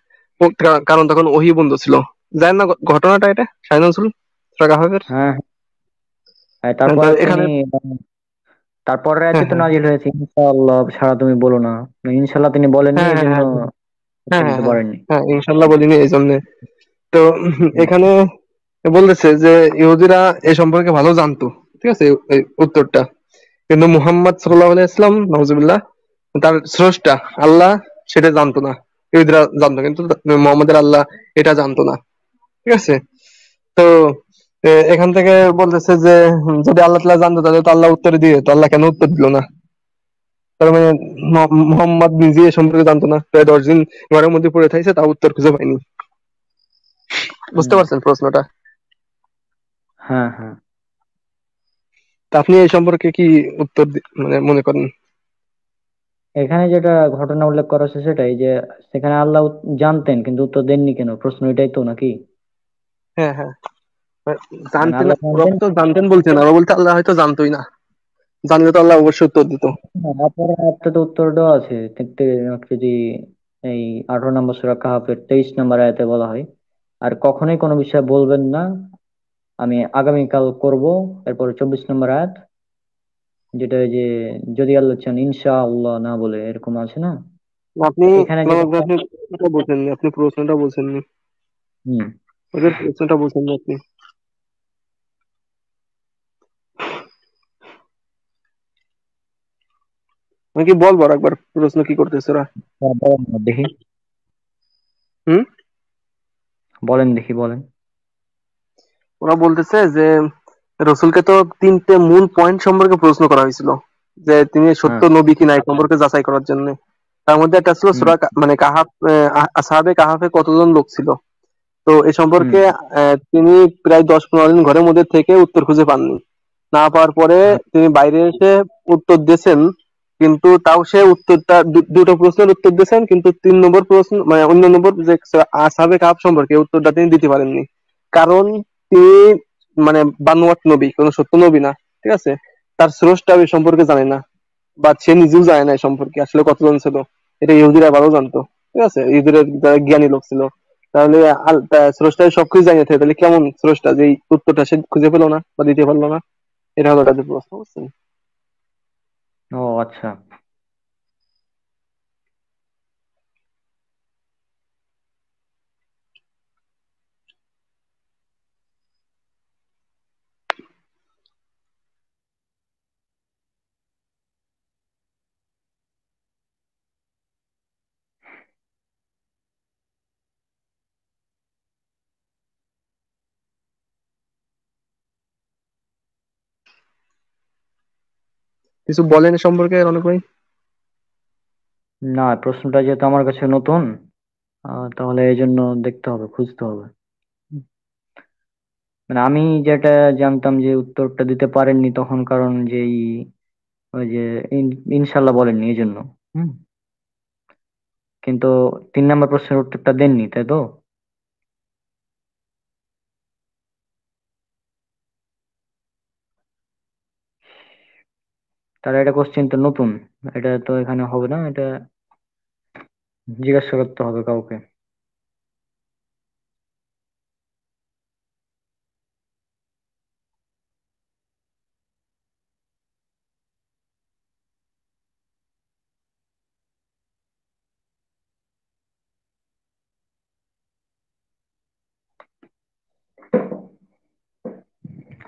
কারণ তখন ওহী বন্ধ ছিল। জানেন না ঘটনাটা এটা, শাহিনুল সূরা কাহফের? হ্যাঁ, হ্যাঁ, তারপরে তিনি এখানে তারপর রাতে হ্যাঁ তো হ্যাঁ নাজিল হয়েছে ইনশাআল্লাহ ছাড়া তুমি বলো না। ইনশাআল্লাহ তিনি বলেননি, হ্যাঁ এই হ্যাঁ জন্য হ্যাঁ হ্যাঁ উত্তর হ্যাঁ দিতে হ্যাঁ পারেননি। হ্যাঁ, ইনশাল্লাহ বলিনি এই জন্য। তো হুম, এখানে বলতেছে যে ইহুদিরা এই সম্পর্কে ভালো জানতো। ঠিক আছে, এই উত্তরটা, কিন্তু মুহাম্মদ সাল্লাল্লাহু আলাইহি ওয়াসাল্লাম নাউজুবিল্লাহ, তার স্রষ্টা আল্লাহ, সেটা জানতো না। ইহুদিরা জানতো, কিন্তু মুহাম্মদের আল্লাহ এটা জানতো না। ঠিক আছে, তো এখান থেকে বলতেছে যে যদি আল্লাহ তাআলা জানতো তাহলে তো আল্লাহ উত্তর দিয়ে, তো আল্লাহ কেন উত্তর দিল না? তার মানে মোহাম্মদ নিজে এ সম্পর্কে জানতো না, প্রায় 10 দিন ঘরের মধ্যে পড়ে থাকছে, তা উত্তর খুঁজে পাইনি। বুঝতে হুম, পারছেন প্রশ্নটা? হ্যাঁ হ্যাঁ। তা আপনি এই সম্পর্কে কি উত্তর মানে মনে করেন? এখানে যেটা ঘটনা উল্লেখ করা হচ্ছে সেটাই, যে সেখানে আল্লাহ জানতেন কিন্তু উত্তর দেননি কেন, প্রশ্ন এটাই তো নাকি? হ্যাঁ হ্যাঁ, মানে জানতেন, আল্লাহ ওরা জানতেন। তো জানতেন বলছে না, ওরা বলতে আল্লাহ হয়তো জানতোই না, জানলে তো আল্লাহ অবশ্যই উত্তর দিত। হ্যাঁ, আপনার একটা তো উত্তর দেওয়া আছে যদি এই 18 নম্বর সূরা কাহাফের 23 নম্বর আয়াতে বলা হয়, আর কখনোই কোনো বিষয় বলবেন না, আমি আগামীকাল করব। এরপর 24 নম্বর আয়াত, যেটা ওই যে যদি আল্লাহ চান ইনশা আল্লাহ না বলে এরকম আছে না? আপনি এখানে যেটা, আমাকে আপনি প্রশ্নটা বলছেননি, আপনি প্রশ্নটা বলছেননি, হুম, ওদের প্রশ্নটা বলছেননি আপনি। আমি কি বলবো আর একবার প্রশ্ন কি করতেছে ওরা? বলেন না দেখি, হুম। বলেন দেখি বলেন। ওরা বলতেছে যে রসুলকে তো তিনটে মূল পয়েন্ট সম্পর্কে প্রশ্ন করা হয়েছিল, যে তিনি সত্য হ্যাঁ, নবী কিনা এই সম্পর্কে যাচাই করার জন্য। তার মধ্যে একটা ছিল হুম, সূরা মানে কাহাফ, আসহাবে কাহাফে কতজন লোক ছিল। তো এ হুম, সম্পর্কে তিনি প্রায় 10-15 দিন ঘরের মধ্যে থেকে উত্তর খুঁজে পাননি। না পাওয়ার পরে হ্যাঁ, তিনি বাইরে এসে উত্তর দিয়েছেন, কিন্তু তাও সে উত্তরটা দুটো প্রশ্নের উত্তর দিয়েছেন, কিন্তু 3 নম্বর প্রশ্ন মানে অন্য নম্বর যে আসহাবে কাহাফ সম্পর্কে উত্তরটা তিনি দিতে পারেননি। কারণ তিনি মানে বানোয়াট নবী, কোন সত্য নবী না। ঠিক আছে, তার স্রষ্টা এই সম্পর্কে জানে না, বা সে নিজেও জানে না এই সম্পর্কে আসলে কতজন ছিল। এটা ইহুদিরা ভালো জানতো। ঠিক আছে, ইহুদিরা যারা জ্ঞানী লোক ছিল। তাহলে স্রষ্টা সবকিছু জানিয়ে থাকে, তাহলে কেমন স্রষ্টা যে এই উত্তরটা সে খুঁজে পেলো না বা দিতে পারলো না? এটা হলো তাদের প্রশ্ন, বুঝছেন? ও আচ্ছা। কিছু বলেন এ সম্পর্কে রনক ভাই। না, প্রশ্নটা যেহেতু আমার কাছে নতুন, তাহলে এই জন্য দেখতে হবে, খুঁজতে হবে। মানে আমি যেটা জানতাম যে উত্তরটা দিতে পারেননি তখন, কারণ যেই ওই যে ইনশাল্লাহ বলেননি এই জন্য। হুম, কিন্তু 3 নম্বর প্রশ্নের উত্তরটা দেননি, তাই তো? তাহলে এটা কোশ্চেন তো নতুন, এটা তো এখানে হবে না, এটা জিজ্ঞাসা করতে হবে কাউকে।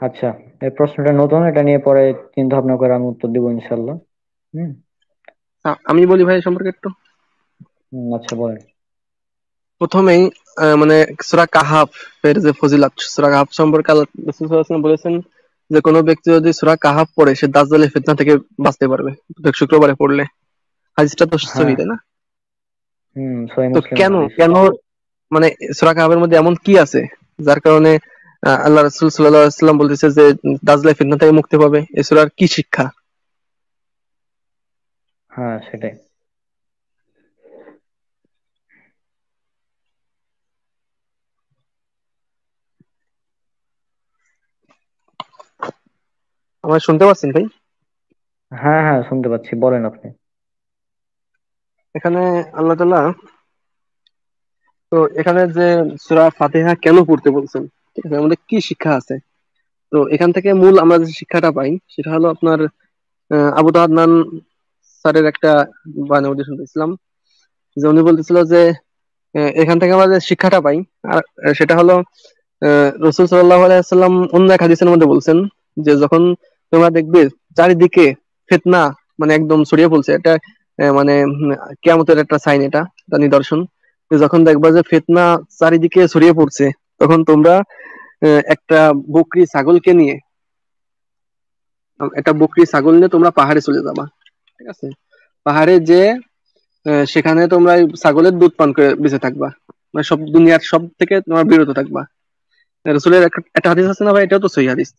আচ্ছা, এই প্রশ্নটা নতুন, এটা নিয়ে পরে চিন্তা ভাবনা করে আমি উত্তর দিব ইনশাল্লাহ। হুম, আমি বলি ভাই এ সম্পর্কে একটু। আচ্ছা বলেন। প্রথমেই মানে সূরা কাহাফ এর যে ফজিলত, সূরা কাহাফ সম্পর্কে আল্লাহ রাসূল সাল্লাল্লাহু আলাইহি ওয়াসাল্লাম বলেছেন যে কোনো ব্যক্তি যদি সূরা কাহাফ পড়ে সে দাজ্জালের ফিতনা থেকে বাঁচতে পারবে, প্রত্যেক শুক্রবারে পড়লে। হাদিসটা তো সহিহ, হ্যাঁ, তাই না? সহিহ তো মুসলিমের কেন হাদিস। কেন মানে সূরা কাহাফের মধ্যে এমন কি আছে যার কারণে আল্লাহ রাসূল সাল্লাল্লাহু আলাইহি ওয়াসাল্লাম বলতেছে যে দাজ্জালের ফিতনা থেকে মুক্তি পাবে? এই সূরার কি শিক্ষা? হ্যাঁ, সেটাই। আমার শুনতে পাচ্ছেন ভাই? হ্যাঁ, হ্যাঁ, শুনতে পাচ্ছি, বলেন আপনি। এখানে আল্লাহ তাআলা, তো এখানে যে সূরা ফাতিহা কেন পড়তে বলছেন, ঠিক আছে, আমাদের কি শিক্ষা আছে? তো এখান থেকে মূল আমরা যে শিক্ষাটা পাই সেটা হলো আপনার আবু তাহান্নান স্যারের একটা বায়ানে উদ্ধৃত শুনতেছিলাম, যে উনি বলতেছিল যে এখান থেকে আমরা যে শিক্ষাটা পাই, আর সেটা হলো রাসূল সাল্লাল্লাহু আলাইহি ওয়াসাল্লাম অন্য এক হাদিসের মধ্যে বলছেন যে যখন তোমরা দেখবে চারিদিকে ফিতনা মানে একদম ছড়িয়ে পড়ছে, এটা মানে কিয়ামতের একটা সাইন, এটা একটা নিদর্শন, যে যখন দেখবা যে ফিতনা চারিদিকে ছড়িয়ে পড়ছে, তখন তোমরা একটা বকরি ছাগলকে নিয়ে একটা বকরি ছাগল নিয়ে তোমরা পাহাড়ে চলে যাবা। ঠিক আছে, পাহাড়ে যে সেখানে তোমরা এই ছাগলের দুধ পান করে বেঁচে থাকবা, মানে সব দুনিয়ার সব থেকে তোমরা বিরত থাকবা। রসুলের একটা হাদিস আছে না ভাই, এটাও তো সহি হাদিস।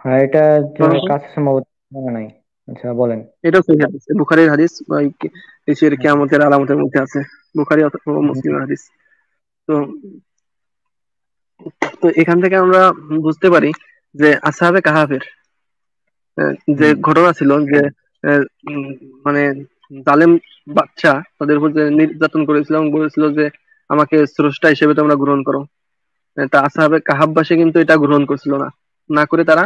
হ্যাঁ, এটা মনে করুন, কাছে সম্ভবত মনে নাই। আচ্ছা বলেন। এটাও সহি হাদিস, বুখারীর হাদিস, বা এসের হুম, কিয়ামতের আলামতের মধ্যে আছে, বুখারী অথবা হুম, মুসলিমের হাদিস। তো তো এখান থেকে আমরা বুঝতে পারি যে আসহাবে কাহাফের যে হুম, ঘটনা ছিল, যে আহ, উম, মানে জালেম বাদশা তাদের উপর যে নির্যাতন করেছিল এবং বলেছিল যে আমাকে স্রষ্টা হিসেবে তোমরা গ্রহণ করো। তা আসহাবে কাহাববাসী কিন্তু এটা গ্রহণ করছিল না, না করে তারা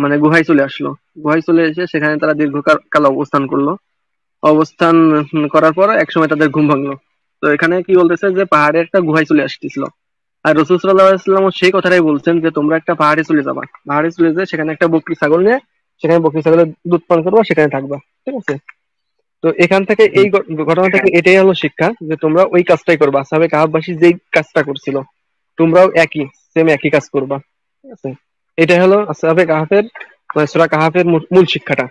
মানে গুহায় চলে আসলো। গুহায় চলে এসে সেখানে তারা দীর্ঘকাল অবস্থান করলো। অবস্থান করার পর একসময় তাদের ঘুম ভাঙলো। তো এখানে কি বলতেছে যে পাহাড়ে একটা গুহায় চলে আসতেছিল। আর রাসূল সাল্লাল্লাহু আলাইহি ওয়াসাল্লাম সেই কথাটাই বলছেন যে তোমরা একটা পাহাড়ে চলে যাবা, পাহাড়ে চলে যেয়ে সেখানে একটা বকরি ছাগল নিয়ে সেখানে বকরি ছাগলের দুধ পান করবা, সেখানে থাকবা। ঠিক আছে? তো এখান থেকে হুম এই ঘটনা থেকে এটাই হলো শিক্ষা যে তোমরা ওই কাজটাই করবা, আসহাবে কাহাফবাসী যেই কাজটা করছিল তোমরাও একই কাজ করবা। ঠিক আছে? এটাই হলো আসহাবে কাহাফের মানে সূরা কাহাফের মূল শিক্ষাটা।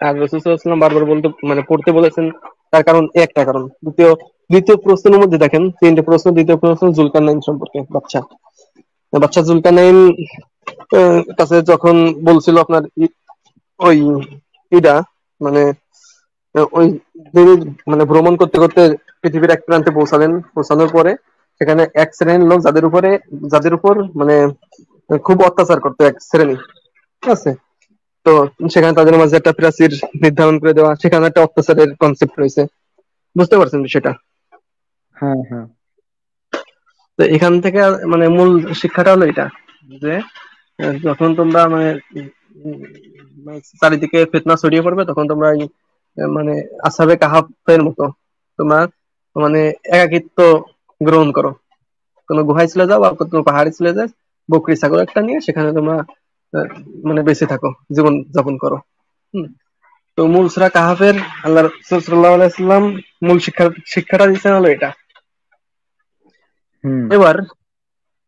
আর রাসূল সাল্লাল্লাহু আলাইহি ওয়াসাল্লাম বারবার বলতে মানে পড়তে বলেছেন, তার কারণ একটা কারণ। দ্বিতীয় প্রশ্নের মধ্যে দেখেন তিনটে প্রশ্ন। দ্বিতীয় প্রশ্ন জুলকারনাইন সম্পর্কে, বাচ্চা বাচ্চা জুলকারনাইন কাছে যখন বলছিল আপনার ওই ইটা মানে ওই তিনি মানে ভ্রমণ করতে করতে পৃথিবীর এক প্রান্তে পৌঁছানোর পরে সেখানে এক শ্রেণীর লোক যাদের উপর মানে খুব অত্যাচার করতো এক শ্রেণী। ঠিক আছে? তো সেখানে তাদের মাঝে একটা প্রাচীর নির্ধারণ করে দেওয়া, সেখানে একটা অত্যাচারের কনসেপ্ট রয়েছে। বুঝতে পারছেন বিষয়টা? হ্যাঁ হ্যাঁ। তো এখান থেকে মানে মূল শিক্ষাটা হলো এটা যে যখন তোমরা মানে চারিদিকে ফিতনা ছড়িয়ে পড়বে তখন তোমরা মানে আসহাবে কাহাফের মতো তোমরা মানে একাকিত্ব গ্রহণ করো, কোনো গুহায় চলে যাও বা কোনো পাহাড়ে চলে যাও, বকরি ছাগল একটা নিয়ে সেখানে তোমরা আহ, মানে বেঁচে থাকো, জীবন যাপন করো। হম। তো মূল সূরা কাহাফের আল্লাহ রাসূল সাল্লাল্লাহু আলাইহি ওয়াসাল্লাম মূল শিক্ষাটা দিচ্ছেন হলো এটা। হুম এবার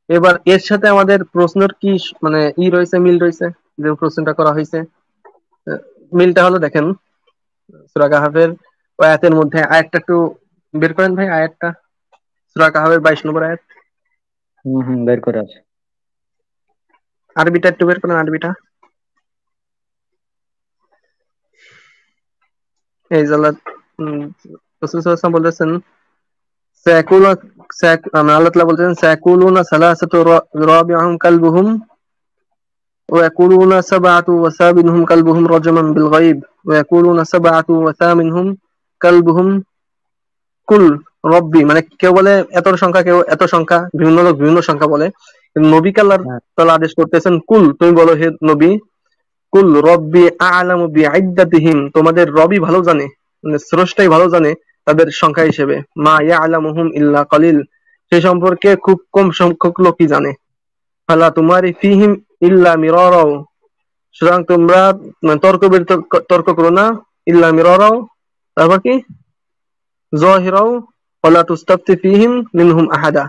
এবার এর সাথে আমাদের প্রশ্নের কি মানে রয়েছে, মিল রয়েছে, যে প্রশ্নটা করা হয়েছে। আহ, মিলটা হলো দেখেন সূরা কাহাফের ওই আয়াতের মধ্যে আয়াতটা একটু বের করেন ভাই, আয়াতটা সূরা কাহাফের 22 নম্বর আয়াত। হুম হুম, বের করে আছে। আরবিটা একটু বের করেন, আরবিটা। এই যে আল্লাহ রাসূল সাল্লাল্লাহু আলাইহি ওয়াসাল্লাম বলতেছেন সায়াকুলু আল্লাহ তাআলা বলতেছেন সায়াকুলুনা সালাসাতু রাবিউহুম কালবুহুম ويقولون سبعة وثامنهم كلبهم رجما بالغيب ويقولون سبعة وثامنهم كلبهم কুল রব্বি, মানে কেউ বলে এত সংখ্যা, কেউ এত সংখ্যা, বিভিন্ন লোক বিভিন্ন সংখ্যা বলে। নবীকে আল্লাহ হ্যাঁ তাআলা আদেশ করতেছেন কুল, তুমি বলো হে নবী, কুল রব্বি আ'লামু বিইদ্দাতিহিম, তোমাদের রবই ভালো জানে, মানে স্রষ্টাই ভালো জানে তাদের সংখ্যা হিসেবে। মা ইয়া'লামুহুম ইল্লা কালিল, সে সম্পর্কে খুব কম সংখ্যক লোকই জানে। ফালা তুমারি ফিহিম ইল্লা মিরারাও, সুতরাং তোমরা তর্ক করো না, ইল্লা মিরারাও, তারপর কি যাহিরাও ওয়ালা তুস্তাফতি ফিহিম মিনহুম আহাদা,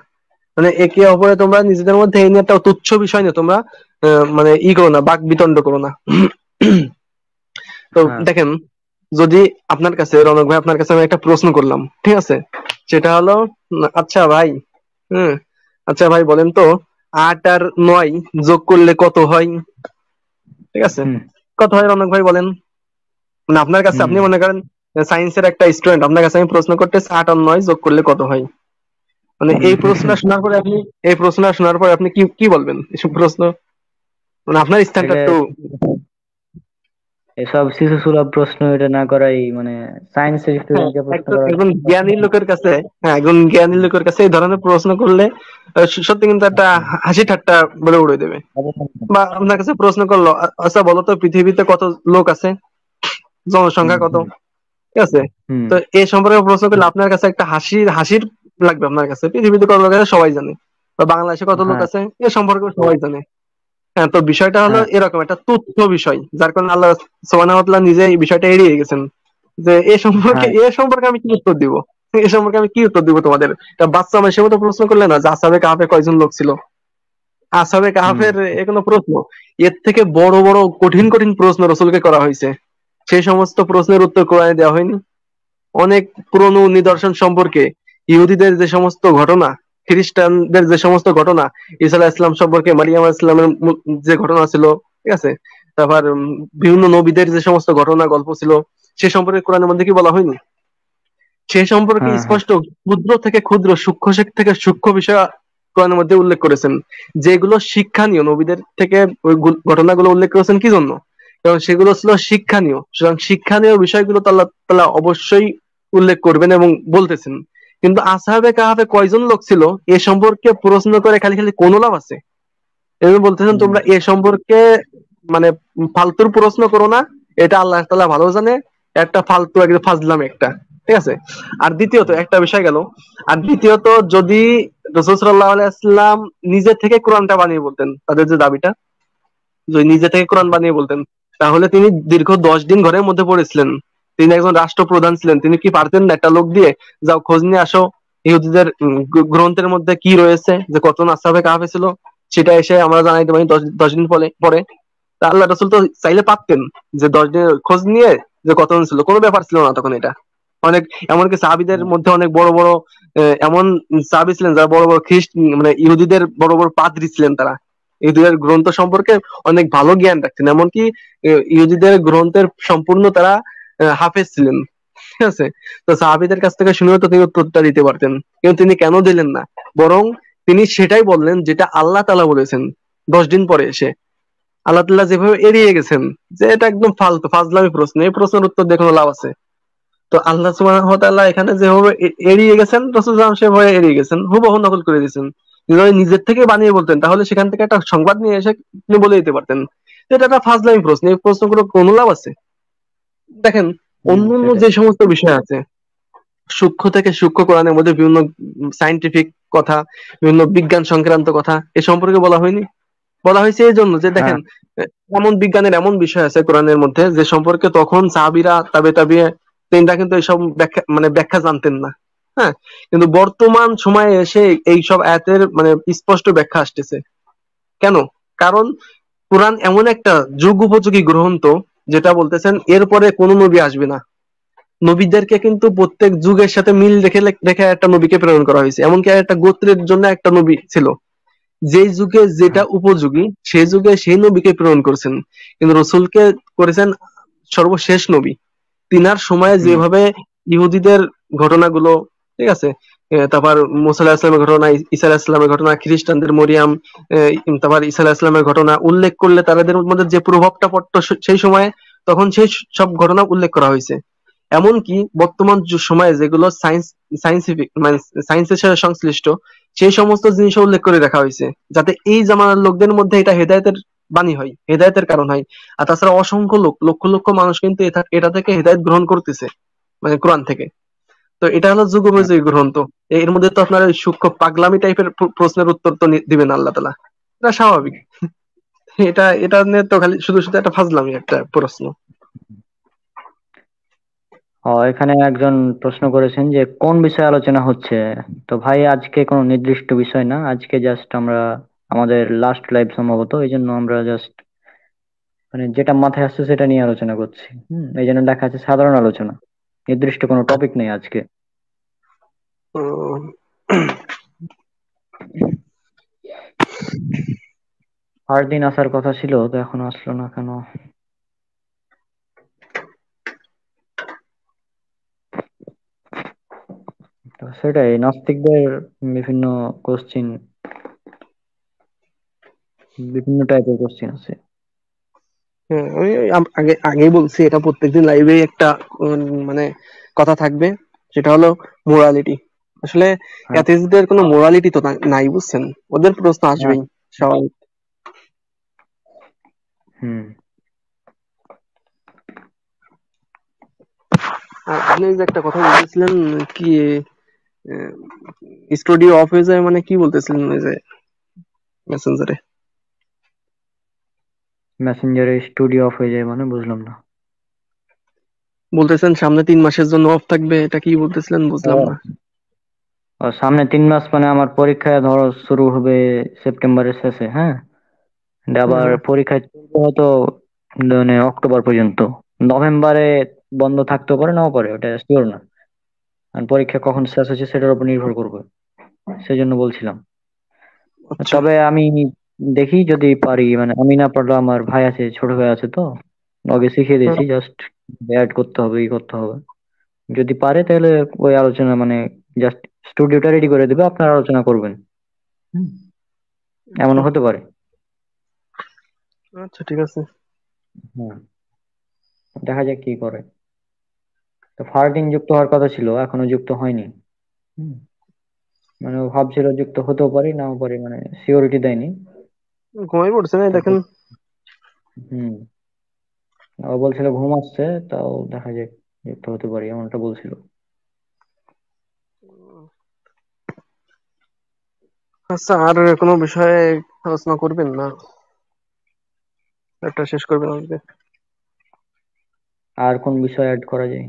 মানে একে অপরে তোমরা নিজেদের মধ্যে এই নিয়ে একটা তুচ্ছ বিষয় নিয়ে তোমরা মানে করো না, বাক বিতণ্ড করো না। তো হ্যাঁ। দেখেন, যদি আপনার কাছে রনক ভাই, আপনার কাছে আমি একটা প্রশ্ন করলাম, ঠিক আছে, সেটা হলো আচ্ছা ভাই, হম, আচ্ছা ভাই বলেন তো 8 আর 9 যোগ করলে কত হয়? ঠিক আছে? হুম কত হয় রনক ভাই বলেন? মানে আপনার কাছে, হুম। আপনি মনে করেন সায়েন্সের একটা স্টুডেন্ট, আপনার কাছে আমি প্রশ্ন করতেছি 8 আর 9 যোগ করলে কত হয়? মানে হুম, এই প্রশ্নটা শোনার পরে আপনি এই প্রশ্নটা শোনার পরে আপনি কি কি বলবেন এসব প্রশ্ন? মানে আপনার স্থানটা এটা একটু এসব শিশু সুলভ প্রশ্ন এটা না করাই মানে সায়েন্সের হ্যাঁ, স্টুডেন্টকে প্রশ্ন একজন করার। একজন জ্ঞানী লোকের কাছে, হ্যাঁ একজন জ্ঞানী লোকের কাছে এই ধরনের প্রশ্ন করলে সত্যি কিন্তু একটা হাসি ঠাট্টা বলে উড়ে দেবে। বা আপনার কাছে প্রশ্ন করলো আচ্ছা বলো তো পৃথিবীতে কত লোক আছে, হুম জনসংখ্যা কত? হুম ঠিক আছে? হুম। তো এই সম্পর্কে প্রশ্ন করলে আপনার কাছে একটা হাসির লাগবে। আপনার কাছে পৃথিবীতে কত লোক আছে সবাই জানে, বা বাংলাদেশে কত লোক হ্যাঁ আছে এ সম্পর্কে সবাই জানে। হ্যাঁ, তো বিষয়টা হলো হ্যাঁ এরকম একটা তুচ্ছ বিষয়, যার কারণে আল্লাহ সুবহানাহু ওয়া তাআলা নিজে এই বিষয়টা এড়িয়ে গেছেন যে হ্যাঁ। এ সম্পর্কে আমি কি উত্তর দিব, এ সম্পর্কে আমি কি উত্তর দিব তোমাদের? একটা বাচ্চা মানুষের মতো প্রশ্ন করলে না যে আসহাবে কাহাফে কয়জন লোক ছিল, আসহাবে হুম কাহাফের এ কোনো প্রশ্ন? এর থেকে বড় বড় কঠিন কঠিন প্রশ্ন রাসূলকে করা হয়েছে, সেই সমস্ত প্রশ্নের উত্তর কোরআনে দেওয়া হয়নি। অনেক পুরনো নিদর্শন সম্পর্কে, ইহুদিদের যে সমস্ত ঘটনা, খ্রিস্টানদের যে সমস্ত ঘটনা, ঈসা আলাইহিস সালাম সম্পর্কে, মারিয়াম আলাইহিস সালামের যে ঘটনা ছিল, ঠিক আছে, তারপর বিভিন্ন নবীদের যে সমস্ত ঘটনা গল্প ছিল, সে সম্পর্কে কোরআনের মধ্যে কি বলা হয়নি? সে সম্পর্কে হ্যাঁ হ্যাঁ। স্পষ্ট ক্ষুদ্র থেকে ক্ষুদ্র, সূক্ষ্ম থেকে সূক্ষ্ম বিষয় কোরআনের মধ্যে উল্লেখ করেছেন, যেগুলো শিক্ষণীয়। নবীদের থেকে ওই ঘটনাগুলো উল্লেখ করেছেন কি জন্য? কারণ সেগুলো ছিল শিক্ষণীয়, সুতরাং শিক্ষণীয় বিষয়গুলো তো আল্লাহ তাআলা অবশ্যই উল্লেখ করবেন এবং বলতেছেন। কিন্তু আসহাবে কাহাফে কয়জন লোক ছিল এ সম্পর্কে প্রশ্ন করে খালি খালি কোন লাভ আছে? এবং বলতেছেন হুম তোমরা এ সম্পর্কে মানে ফালতুর প্রশ্ন করো না, এটা আল্লাহ তাআলা ভালো জানে, একটা ফালতু একটা ফাজলাম একটা, ঠিক আছে। আর দ্বিতীয়ত একটা বিষয় গেল, আর দ্বিতীয়ত যদি রাসূল সাল্লাল্লাহু আলাইহি ওয়াসাল্লাম নিজে থেকে কোরআনটা বানিয়ে বলতেন, তাদের যে দাবিটা, যদি নিজে থেকে কোরআন বানিয়ে বলতেন, তাহলে তিনি দীর্ঘ 10 দিন ঘরের মধ্যে পড়েছিলেন। তিনি একজন রাষ্ট্রপ্রধান ছিলেন, তিনি কি পারতেন না একটা লোক দিয়ে, যাও খোঁজ নিয়ে আসো ইহুদিদের গ্রন্থের মধ্যে কি রয়েছে, যে কতজন আসহাবে কাহফে ছিল, সেটা এসে আমরা জানাইতে পারি 10 দিন পরে পরে। তা আল্লাহ রসুল তো চাইলে পারতেন যে 10 দিনের খোঁজ নিয়ে যে কতজন ছিল, কোনো ব্যাপার ছিল না তখন এটা। অনেক, এমনকি সাহাবীদের মধ্যে অনেক বড় বড় এমন সাহাবী ছিলেন যারা বড় বড় খ্রিস্ট, মানে ইহুদিদের বড় বড় পাদ্রী ছিলেন তারা, ইহুদিদের গ্রন্থ সম্পর্কে অনেক ভালো জ্ঞান রাখতেন, এমনকি ইহুদিদের গ্রন্থের সম্পূর্ণ তারা হাফেজ ছিলেন, ঠিক আছে। তো সাহাবীদের কাছ থেকে শুনেও তো তিনি উত্তরটা দিতে পারতেন, কিন্তু তিনি কেন দিলেন না, বরং তিনি সেটাই বললেন যেটা আল্লাহ তাআলা বলেছেন 10 দিন পরে এসে। আল্লাহ তাআলা যেভাবে এড়িয়ে গেছেন, যে এটা একদম ফালতু ফাজলামি প্রশ্ন, এই প্রশ্নের উত্তর দিয়ে কোনো লাভ আছে? তো আল্লাহ সুবহানাহু ওয়া তাআলা এখানে যেভাবে এড়িয়ে গেছেন, রাসূল সাল্লাল্লাহু আলাইহি ওয়াসাল্লাম সেভাবে এড়িয়ে গেছেন, হুবহু নকল করে দিয়েছেন। যদি নিজের থেকে বানিয়ে বলতেন, তাহলে সেখান থেকে একটা সংবাদ নিয়ে এসে তিনি বলে দিতে পারতেন যে এটা একটা ফাজলামি প্রশ্ন, এই প্রশ্ন করে কোনো লাভ আছে? দেখেন, হম, অন্য অন্য সেটাই। যে সমস্ত বিষয় আছে, সূক্ষ্ম থেকে সূক্ষ্ম কোরআনের মধ্যে বিভিন্ন সায়েন্টিফিক কথা, বিভিন্ন বিজ্ঞান সংক্রান্ত কথা এ সম্পর্কে বলা হয়নি? বলা হয়েছে এই জন্য যে হ্যাঁ। দেখেন, এমন বিজ্ঞানের এমন বিষয় আছে কোরআনের মধ্যে যে সম্পর্কে তখন সাহাবীরা তাবে তাবিয়ে তিনটা কিন্তু এইসব ব্যাখ্যা, মানে ব্যাখ্যা জানতেন না। হ্যাঁ, কিন্তু বর্তমান সময়ে এসে এইসব আয়াতের মানে স্পষ্ট ব্যাখ্যা আসতেছে। কেন? কারণ কোরআন এমন একটা যুগ উপযোগী গ্রন্থ, যেটা বলতেছেন এরপরে কোনো নবী আসবে না। নবীদেরকে কিন্তু প্রত্যেক যুগের সাথে মিল রেখে রেখে একটা নবীকে প্রেরণ করা হয়েছে, এমনকি একটা গোত্রের জন্য একটা নবী ছিল, যেই যুগে যেটা হ্যাঁ। উপযোগী সেই যুগে সেই নবীকে প্রেরণ করেছেন। কিন্তু রসুলকে করেছেন সর্বশেষ নবী। তিনার সময়ে হম। যেভাবে ইহুদিদের ঘটনাগুলো, ঠিক আছে, তারপর মুসা আলাহিসাল্লামের ঘটনা, ঈসা আলাহিসাল্লামের ঘটনা, খ্রিস্টানদের মরিয়াম, তারপর ঈসা আলাহিসাল্লামের ঘটনা উল্লেখ করলে তাদের মধ্যে যে প্রভাবটা পড়তো সেই সময়ে, তখন সেই সব ঘটনা উল্লেখ করা হয়েছে। এমনকি বর্তমান সময়ে যেগুলো সায়েন্সিফিক মানে সায়েন্সের সাথে সংশ্লিষ্ট, সেই সমস্ত জিনিস উল্লেখ করে রাখা হয়েছে, যাতে এই জামানার লোকদের মধ্যে এটা হেদায়েতের বাণী হয়, হেদায়েতের কারণ হয়। আর তাছাড়া অসংখ্য লোক, লক্ষ লক্ষ মানুষ কিন্তু এটা থেকে হেদায়েত গ্রহণ করতেছে, মানে কোরআন থেকে। তো এটা হলো যুগোপযোগী গ্রন্থ। এর মধ্যে তো আপনার ওই সূক্ষ্ম পাগলামি টাইপের প্রশ্নের উত্তর তো দিবেন আল্লাহ তাআলা, এটা স্বাভাবিক। এটা এটা নিয়ে তো খালি শুধু শুধু একটা ফাজলামি একটা প্রশ্ন। এখানে একজন প্রশ্ন করেছেন যে কোন বিষয়ে আলোচনা হচ্ছে। তো ভাই, আজকে কোনো নির্দিষ্ট বিষয় না, আজকে জাস্ট আমরা আমাদের লাস্ট লাইভ সম্ভবত, এই জন্য আমরা জাস্ট মানে যেটা মাথায় আসছে সেটা নিয়ে আলোচনা করছি। এই জন্য লেখা আছে সাধারণ আলোচনা, নির্দিষ্ট কোনো টপিক নেই আজকে। উম, আর দিন আসার কথা ছিল, তো এখনো আসলো না কেন? তো সেটাই, নাস্তিকদের বিভিন্ন কোশ্চিন, বিভিন্ন টাইপের কোশ্চিন আছে। হ্যাঁ, আমি ওই আগে আগেই বলছি, এটা প্রত্যেকদিন লাইভে একটা মানে কথা থাকবে, সেটা হলো মোরালিটি। আসলে হ্যাঁ। অ্যাথিস্টদের কোনো মোরালিটি তো নাই, বুঝছেন, ওদের প্রশ্ন হ্যাঁ। আসবেই, স্বাভাবিক। হুম। আর আপনি যে একটা কথা বলতেছিলেন, কি স্টুডিও অফ হয়ে যায় মানে কি বলতেছিলেন ওই যে মেসেঞ্জারে? মেসেঞ্জারে স্টুডিও অফ হয়ে যায় মানে বুঝলাম না। বলতেছেন সামনে 3 মাসের জন্য অফ থাকবে, এটা কি বলতেছিলেন বুঝলাম ও, না। সামনে 3 মাস মানে আমার পরীক্ষা ধরো শুরু হবে সেপ্টেম্বরের শেষে, হ্যাঁ। হ্যাঁ, আবার হ্যাঁ। পরীক্ষা চলবে হয়তো মানে অক্টোবর পর্যন্ত। নভেম্বরে বন্ধ থাকতেও পারে, নাও পারে, ওটা শিওর না। আর পরীক্ষা কখন শেষ হচ্ছে সেটার উপর নির্ভর করবে, সেই জন্য বলছিলাম। আচ্ছা। তবে আমি দেখি যদি পারি, মানে আমি না পারলে আমার ভাই আছে, ছোট ভাই আছে, তো ওকে শিখিয়ে হ্যাঁ, দিয়েছি, জাস্ট অ্যাড করতে হবে, ই করতে হবে। যদি পারে তাহলে ওই আলোচনা মানে জাস্ট স্টুডিওটা রেডি করে দেবে, আপনারা আলোচনা করবেন। হুম, আচ্ছা। এমনও হতে পারে। আচ্ছা, ঠিক আছে। হুম, দেখা যাক কি করে। তো ফারদিন যুক্ত হওয়ার কথা ছিল, এখনো যুক্ত হয়নি। হুম, মানে ও ভাবছিল যুক্ত হতেও পারি নাও পারি, মানে সিওরিটি দেয়নি। ঘুমাই পড়ছে না তো দেখেন। হুম। ও বলছিল ঘুম আসছে, তাও দেখা যাক, একটু হতে পারি এমনটা বলছিল। আচ্ছা, আর কোনো বিষয়ে আলোচনা করবেন না, একটা শেষ করবেন আজকে? আর কোন বিষয় অ্যাড করা যায়?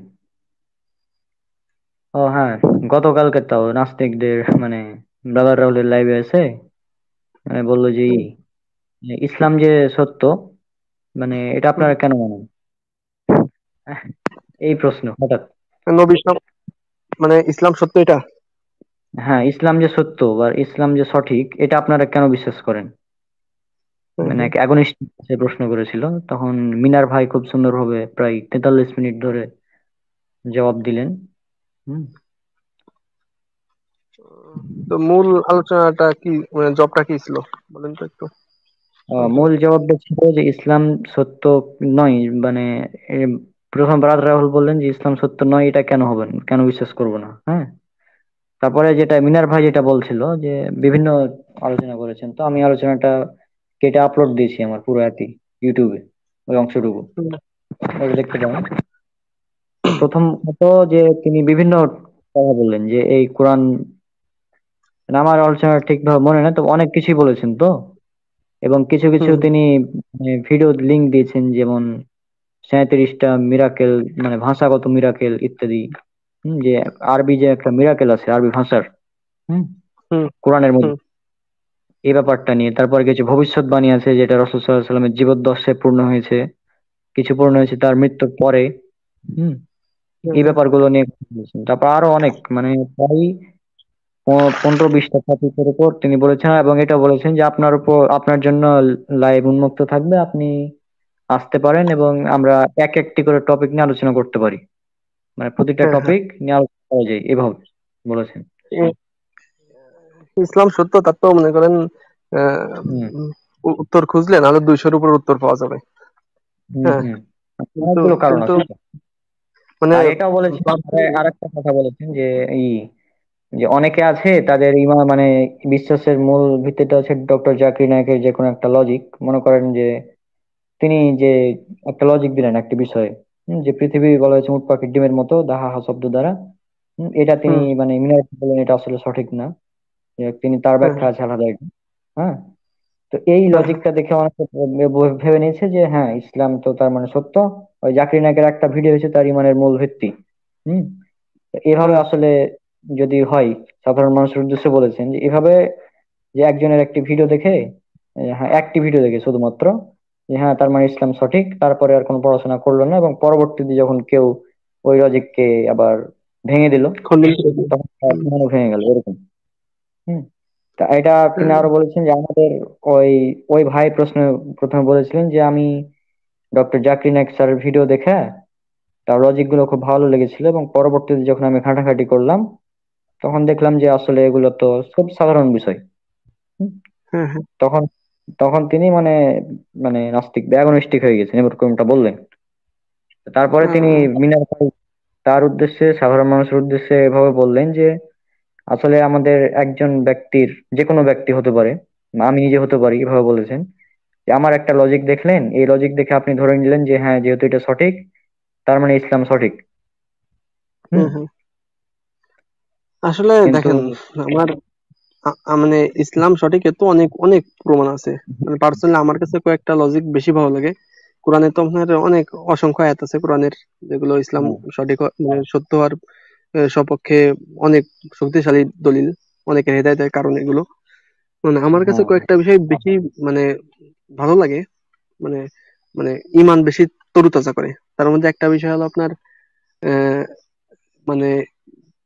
ও হ্যাঁ, গতকালকে তাও নাস্তিকদের মানে ব্রাদার রাহুলের লাইভে আছে, মানে বললো যে হুম। ইসলাম যে সত্য, মানে এটা হুম। আপনারা কেন মানেন? এই প্রশ্ন হঠাৎ। নবী ইসলাম, মানে ইসলাম সত্য এটা? হ্যাঁ, ইসলাম যে সত্য বা ইসলাম যে সঠিক এটা আপনারা কেন বিশ্বাস করেন? হ্যাঁ, মানে হ্যাঁ। এক অ্যাগনিস্ট সে প্রশ্ন করেছিল। তখন মিনার ভাই খুব সুন্দরভাবে প্রায় 43 মিনিট ধরে জবাব দিলেন। হুম। তো মূল আলোচনাটা কি, মানে জবটা কি ছিল, বলেন তো একটু মূল সংক্ষেপে। জবাবটা ছিল যে ইসলাম সত্য নয়, মানে এ, প্রথম ব্রাদার রাহুল বললেন যে ইসলাম সত্য নয়, এটা কেন হবে না, কেন বিশ্বাস করবো না? হ্যাঁ। তারপরে যেটা মিনার ভাই যেটা বলছিল যে বিভিন্ন আলোচনা করেছেন, তো আমি আলোচনাটা কেটে আপলোড দিয়েছি আমার পুরো ইউটিউবে, ওই অংশটুকু হুম। ওটা দেখতে পারেন। তো প্রথমত যে তিনি বিভিন্ন কথা বললেন যে এই কোরআন, মানে আমার আলোচনা ঠিকভাবে মনে না তো, অনেক কিছুই বলেছেন তো। এবং কিছু কিছু হুম। তিনি ভিডিও লিংক দিয়েছেন, যেমন 37টা মিরাকেল, মানে ভাষাগত মিরাকেল ইত্যাদি। যে আরবি যে একটা মিরাকেল আছে আরবি ভাষার, হুম, হুম। কোরআনের মধ্যে, হুম। এই ব্যাপারটা নিয়ে। তারপর কিছু ভবিষ্যৎবাণী আছে যেটা রাসূল সাল্লাল্লাহু আলাইহি সাল্লামের জীবদ্দশায় পূর্ণ হয়েছে, কিছু পূর্ণ হয়েছে তার মৃত্যুর পরে। হুম। এই হুম। ব্যাপারগুলো নিয়ে কথা বলেছেন। তারপর আরো অনেক, মানে প্রায় 15-20টা টপিকের উপর তিনি বলেছেন, এবং এটা বলেছেন যে আপনার উপর, আপনার জন্য লাইভ উন্মুক্ত থাকবে, আপনি আসতে পারেন এবং আমরা এক একটি করে টপিক নিয়ে আলোচনা করতে পারি, মানে প্রতিটা হ্যাঁ, হ্যাঁ। টপিক নিয়ে আলোচনা করা যায় এভাবে বলেছেন। ইসলাম সত্য, তার তো মনে করেন আহ, হুম উত্তর খুঁজলে নাহলে 200-র উপর উত্তর পাওয়া যাবে। হুম হ্যাঁ। হুম। কিন্তু অনেকগুলো কারণ কিন্তু আছে। মানে আর এটাও বলেছেন, ভাবছি- আর একটা কথা বলেছেন যে এই যে অনেকে আছে তাদের ইমান মানে বিশ্বাসের মূল ভিত্তিটা হচ্ছে ডক্টর জাকির নায়কের যে কোনো একটা লজিক। মনে করেন যে তিনি যে একটা লজিক দিলেন একটি বিষয়ে, যে পৃথিবী বলা হয়েছে উট পাখির ডিমের মতো দাহা হা শব্দ দ্বারা। এটা তিনি হুম। মানে মিনার বলেন এটা আসলে সঠিক না, যে তিনি তার হ্যাঁ, ব্যাখ্যা আছে আলাদা একটা। হ্যাঁ। তো এই হ্যাঁ। হ্যাঁ, লজিকটা দেখে অনেকে ভেবে নিয়েছে যে হ্যাঁ ইসলাম তো তার মানে সত্য। ওই জাকির নায়কের একটা ভিডিও হয়েছে তার ইমানের মূল ভিত্তি। হম। তো এভাবে হ্যাঁ। আসলে যদি হয়, সাধারণ মানুষের উদ্দেশ্যে বলেছেন যে এভাবে, যে একজনের একটি ভিডিও দেখে, হ্যাঁ একটি ভিডিও দেখে শুধুমাত্র, যে হ্যাঁ তার মানে ইসলাম সঠিক, তারপরে আর কোনো পড়াশোনা করলো না, এবং পরবর্তীতে যখন কেউ ওই লজিককে আবার ভেঙে দিল, খণ্ডন করে দিই। তখন তার হুম। ইমানও ভেঙে গেল এরকম। হম। তা এটা তিনি হ্যাঁ। আরো বলেছেন যে আমাদের ওই ওই ভাই প্রথমে বলেছিলেন যে আমি ডক্টর জাকির নায়েক স্যারের ভিডিও দেখে তার লজিক গুলো খুব ভালো লেগেছিল, এবং পরবর্তীতে যখন আমি ঘাটাঘাটি করলাম তখন দেখলাম যে আসলে এগুলো তো খুব সাধারণ বিষয়। হুম। হ্যাঁ। হ্যাঁ। তখন তখন তিনি মানে মানে নাস্তিক ব্যাগনস্টিক হয়ে গেছেন এরকমটা বললেন। তারপরে তিনি হ্যাঁ। মিনার ভাই তার উদ্দেশ্যে, সাধারণ মানুষের উদ্দেশ্যে এভাবে বললেন যে আসলে আমাদের একজন ব্যক্তির, যে কোনো ব্যক্তি হতে পারে, আমি নিজে হতে পারি, এভাবে বলেছেন যে আমার একটা লজিক দেখলেন, এই লজিক দেখে আপনি ধরে নিলেন যে হ্যাঁ যেহেতু এটা সঠিক তার মানে ইসলাম সঠিক। হুম। হ্যাঁ। হ্যাঁ। আসলে কিন্তু দেখেন, আমার মানে ইসলাম সঠিক এ তো অনেক অনেক প্রমাণ আছে। মানে পার্সোনালি আমার কাছে কয়েকটা লজিক বেশি ভালো লাগে। কোরআনে তো আপনার অনেক অসংখ্য আয়াত আছে কোরআনের, যেগুলো ইসলাম হ্যাঁ সঠিক মানে সত্য হওয়ার সপক্ষে অনেক শক্তিশালী দলিল, অনেকের হেদায়েতের কারণ এগুলো। মানে আমার কাছে হ্যাঁ কয়েকটা বিষয় বেশি মানে ভালো লাগে, মানে মানে ইমান বেশি তরুতাজা করে। তার মধ্যে একটা বিষয় হলো আপনার আহ মানে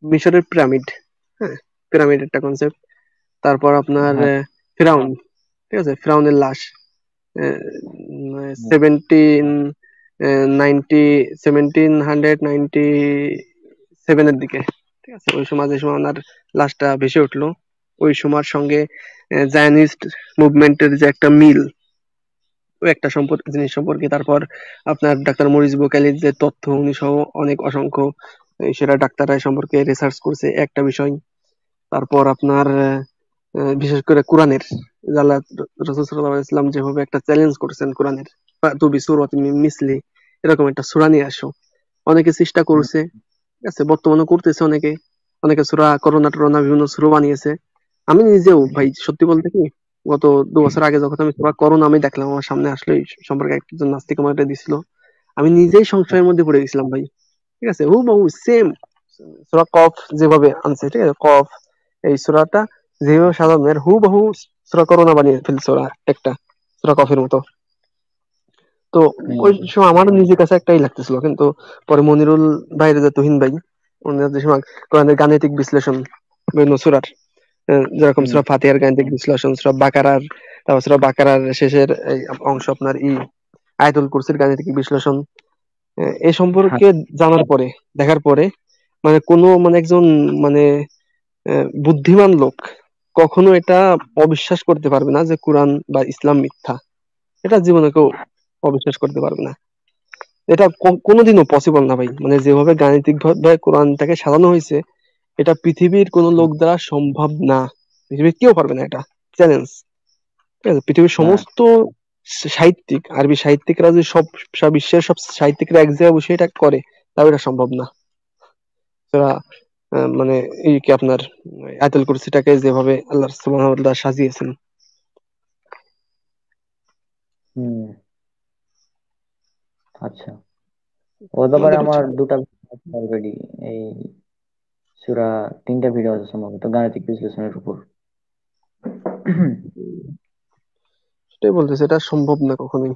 মিশরের পিরামিড। হ্যাঁ, পিরামিড একটা কনসেপ্ট। তারপর আপনার হ্যাঁ ফিরাউন, ঠিক আছে, ফিরাউনের লাশ হ্যাঁ সেভেন্টিন নাইনটি 1797-এর দিকে, ঠিক আছে, ওই সময় যে সময় ওনার লাশটা ভেসে উঠলো, ওই সময়ের সঙ্গে জায়নিস্ট মুভমেন্টের যে একটা মিল, ওই একটা জিনিস সম্পর্কে। তারপর আপনার ডাক্তার মরিস বুকাইলির যে তথ্য, উনি সহ অনেক অসংখ্য সেরা ডাক্তাররা এ সম্পর্কে রিসার্চ করছে, একটা বিষয়। তারপর আপনার বিশেষ করে কোরআনের, যে আল্লাহ রাসূল সাল্লাল্লাহু আলাইহি ওয়াসাল্লাম যেভাবে একটা চ্যালেঞ্জ করেছেন কোরআনের, ফাতু বিসূরাতিন মিন মিসলি, এরকম একটা সূরা নিয়ে আসো। অনেকে চেষ্টা হুম, করছে, ঠিক আছে, বর্তমানে করতেছে অনেকে। অনেকে সূরা করোনা টরোনা বিভিন্ন সূরা বানিয়েছে। আমি নিজেও ভাই সত্যি বলতে কি, গত 2 বছর আগে যখন আমি সূরা করোনা আমি দেখলাম, আমার সামনে আসলে এই সম্পর্কে একজন নাস্তিক আমার এটা দিছিল, আমি নিজেই সংশয়ের মধ্যে পড়ে গেছিলাম ভাই। ঠিক আছে, হুবহু সেম সূরা কফ যেভাবে আনছে, ঠিক আছে, কফ এই সূরাটা যেভাবে সাজানো এর হুবহু সূরা করোনা বানিয়ে ফেলছে ওরা, একটা সূরা কফের মতো। তো হুম, ওই সময় আমারও নিজের কাছে একটাই লাগতেছিল, কিন্তু পরে মনিরুল ভাইয়ের, যে তুহিন ভাই, ওনার যে সময় কোরআনের গাণিতিক বিশ্লেষণ বিভিন্ন সূরার, যেরকম হুম, সূরা ফাতিহার গাণিতিক বিশ্লেষণ, সূরা বাকারার, তারপর সূরা বাকারার শেষের এই অংশ আপনার আয়াতুল কুরসির গাণিতিক বিশ্লেষণ, এ হ্যাঁ, সম্পর্কে জানার পরে, দেখার পরে, মানে কোনো মানে একজন মানে বুদ্ধিমান লোক কখনো এটা অবিশ্বাস করতে পারবে না যে কোরআন বা ইসলাম মিথ্যা। এটা জীবনে কেউ অবিশ্বাস করতে পারবে না। এটা কোনোদিনও পসিবল না ভাই, মানে যেভাবে গাণিতিক ভাবে কোরআনটাকে সাজানো হয়েছে, এটা পৃথিবীর কোনো লোক দ্বারা সম্ভব না। পৃথিবীর কেউ পারবে না, এটা চ্যালেঞ্জ। ঠিক আছে, পৃথিবীর হ্যাঁ, সমস্ত সাহিত্যিক, আরবি সাহিত্যিকরা যদি সব সব বিশ্বের সব সাহিত্যিকরা এক জায়গায় বসে এটা করে, তাও এটা সম্ভব না। তারা মানে এই কি আপনার আয়াতুল কুরসিটাকে যেভাবে আল্লাহ সুবহানাহু ওয়া তাআলা সাজিয়েছেন। হুম, আচ্ছা। ও ব্যাপারে আমাদের আমার উচিত। দুটা অলরেডি, এই সূরা 3টা ভিডিও আছে সম্ভবত গাণিতিক বিশ্লেষণের উপর। সেটাই বলতেছে, এটা সম্ভব না কখনোই।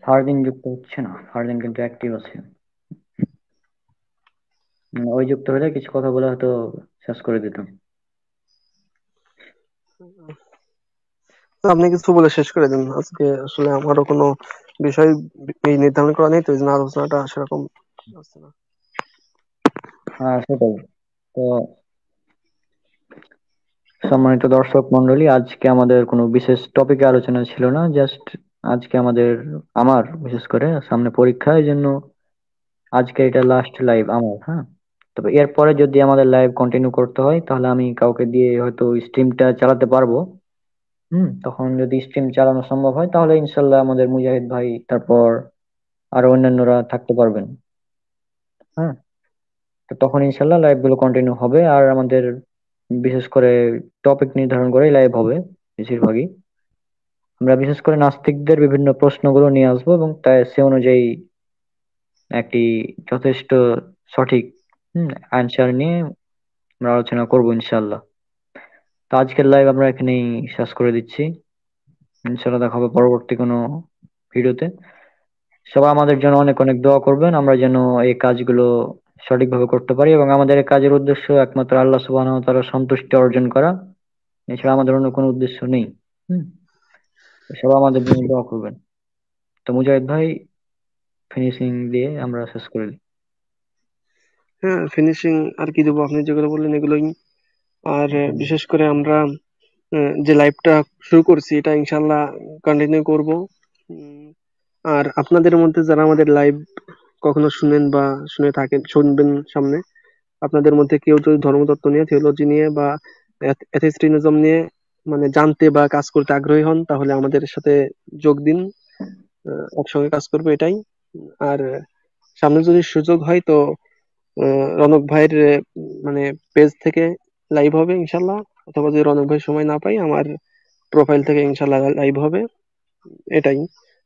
ফারদিন যুক্ত হচ্ছে না, ফারদিন কিন্তু অ্যাক্টিভ আছে। ওই যুক্ত হলে কিছু কথা বলে হয়তো শেষ করে দিতাম। তো আপনি কিছু বলে শেষ করে দিন, আজকে আসলে আমারও কোনো বিষয় এই নির্ধারণ করা নেই, তো এই জন্য আলোচনাটা সেরকম আসছে না। হ্যাঁ, সেটাই। তো সম্মানিত দর্শক মন্ডলী, আজকে আমাদের কোনো বিশেষ টপিকে আলোচনা ছিল না, জাস্ট আজকে আমার বিশেষ করে সামনে পরীক্ষা, এই জন্য আজকে এটা লাস্ট লাইভ আমার। হ্যাঁ, তবে এরপরে যদি আমাদের লাইভ কন্টিনিউ করতে হয় তাহলে আমি কাউকে দিয়ে হয়তো স্ট্রিমটা চালাতে পারবো। তখন যদি স্ট্রিম চালানো সম্ভব হয় তাহলে ইনশাল্লাহ আমাদের মুজাহিদ ভাই, তারপর আরো অন্যান্যরা থাকতে পারবেন। হ্যাঁ, তো তখন ইনশাল্লাহ লাইভ গুলো কন্টিনিউ হবে, আর আমাদের বিশেষ করে টপিক নির্ধারণ করে লাইভ হবে বেশিরভাগই। আমরা বিশেষ করে নাস্তিকদের বিভিন্ন প্রশ্নগুলো নিয়ে আসবো এবং তাই সে অনুযায়ী একটি যথেষ্ট সঠিক অ্যান্সার নিয়ে আমরা আলোচনা করবো ইনশাল্লাহ। তো আজকের লাইভ আমরা এখানেই শেষ করে দিচ্ছি। ইনশাল্লাহ দেখা হবে পরবর্তী কোনো ভিডিওতে। সবাই আমাদের জন্য অনেক অনেক দোয়া করবেন, আমরা যেন এই কাজগুলো সঠিকভাবে করতে পারি, এবং আমাদের এই কাজের উদ্দেশ্য একমাত্র আল্লাহ সুবহানাহু ওয়া তাআলার সন্তুষ্টি অর্জন করা, এছাড়া আমাদের অন্য কোনো উদ্দেশ্য নেই। হুম তো সবাই আমাদের জন্য দোয়া করবেন। তো মুজাহিদ ভাই, ফিনিশিং দিয়ে আমরা শেষ করে দিই। হ্যাঁ, ফিনিশিং আর কি দেবো, আপনি যেগুলো বললেন এগুলোই। আর হুম, বিশেষ করে আমরা যে লাইভটা শুরু করছি এটা ইনশাল্লাহ কন্টিনিউ করব। উম, আর আপনাদের মধ্যে যারা আমাদের লাইভ কখনো শুনেন বা শুনে থাকেন, শুনবেন সামনে, আপনাদের মধ্যে কেউ যদি ধর্মতত্ত্ব নিয়ে, থিওলজি নিয়ে বা এথিস্টিনিজম নিয়ে মানে জানতে বা কাজ করতে আগ্রহী হন, তাহলে আমাদের সাথে যোগ দিন। একসঙ্গে কাজ করবো, এটাই। আর সামনে যদি সুযোগ হয় তো রনক ভাইয়ের মানে পেজ থেকে লাইভ হবে ইনশাল্লাহ, অথবা যদি রনক ভাই সময় না পাই আমার প্রোফাইল থেকে ইনশাল্লাহ লাইভ হবে, এটাই।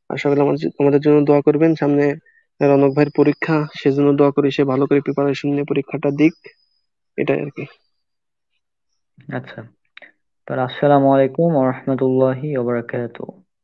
আশা করি আমাদের জন্য দোয়া করবেন। সামনে রনক ভাইয়ের পরীক্ষা, সেজন্য দোয়া করি সে ভালো করে প্রিপারেশন নিয়ে পরীক্ষাটা দিক, এটাই আর কি। আচ্ছা, তাহলে আসসালামু আলাইকুম ওয়া রাহমাতুল্লাহি ওয়া বারাকাতুহু।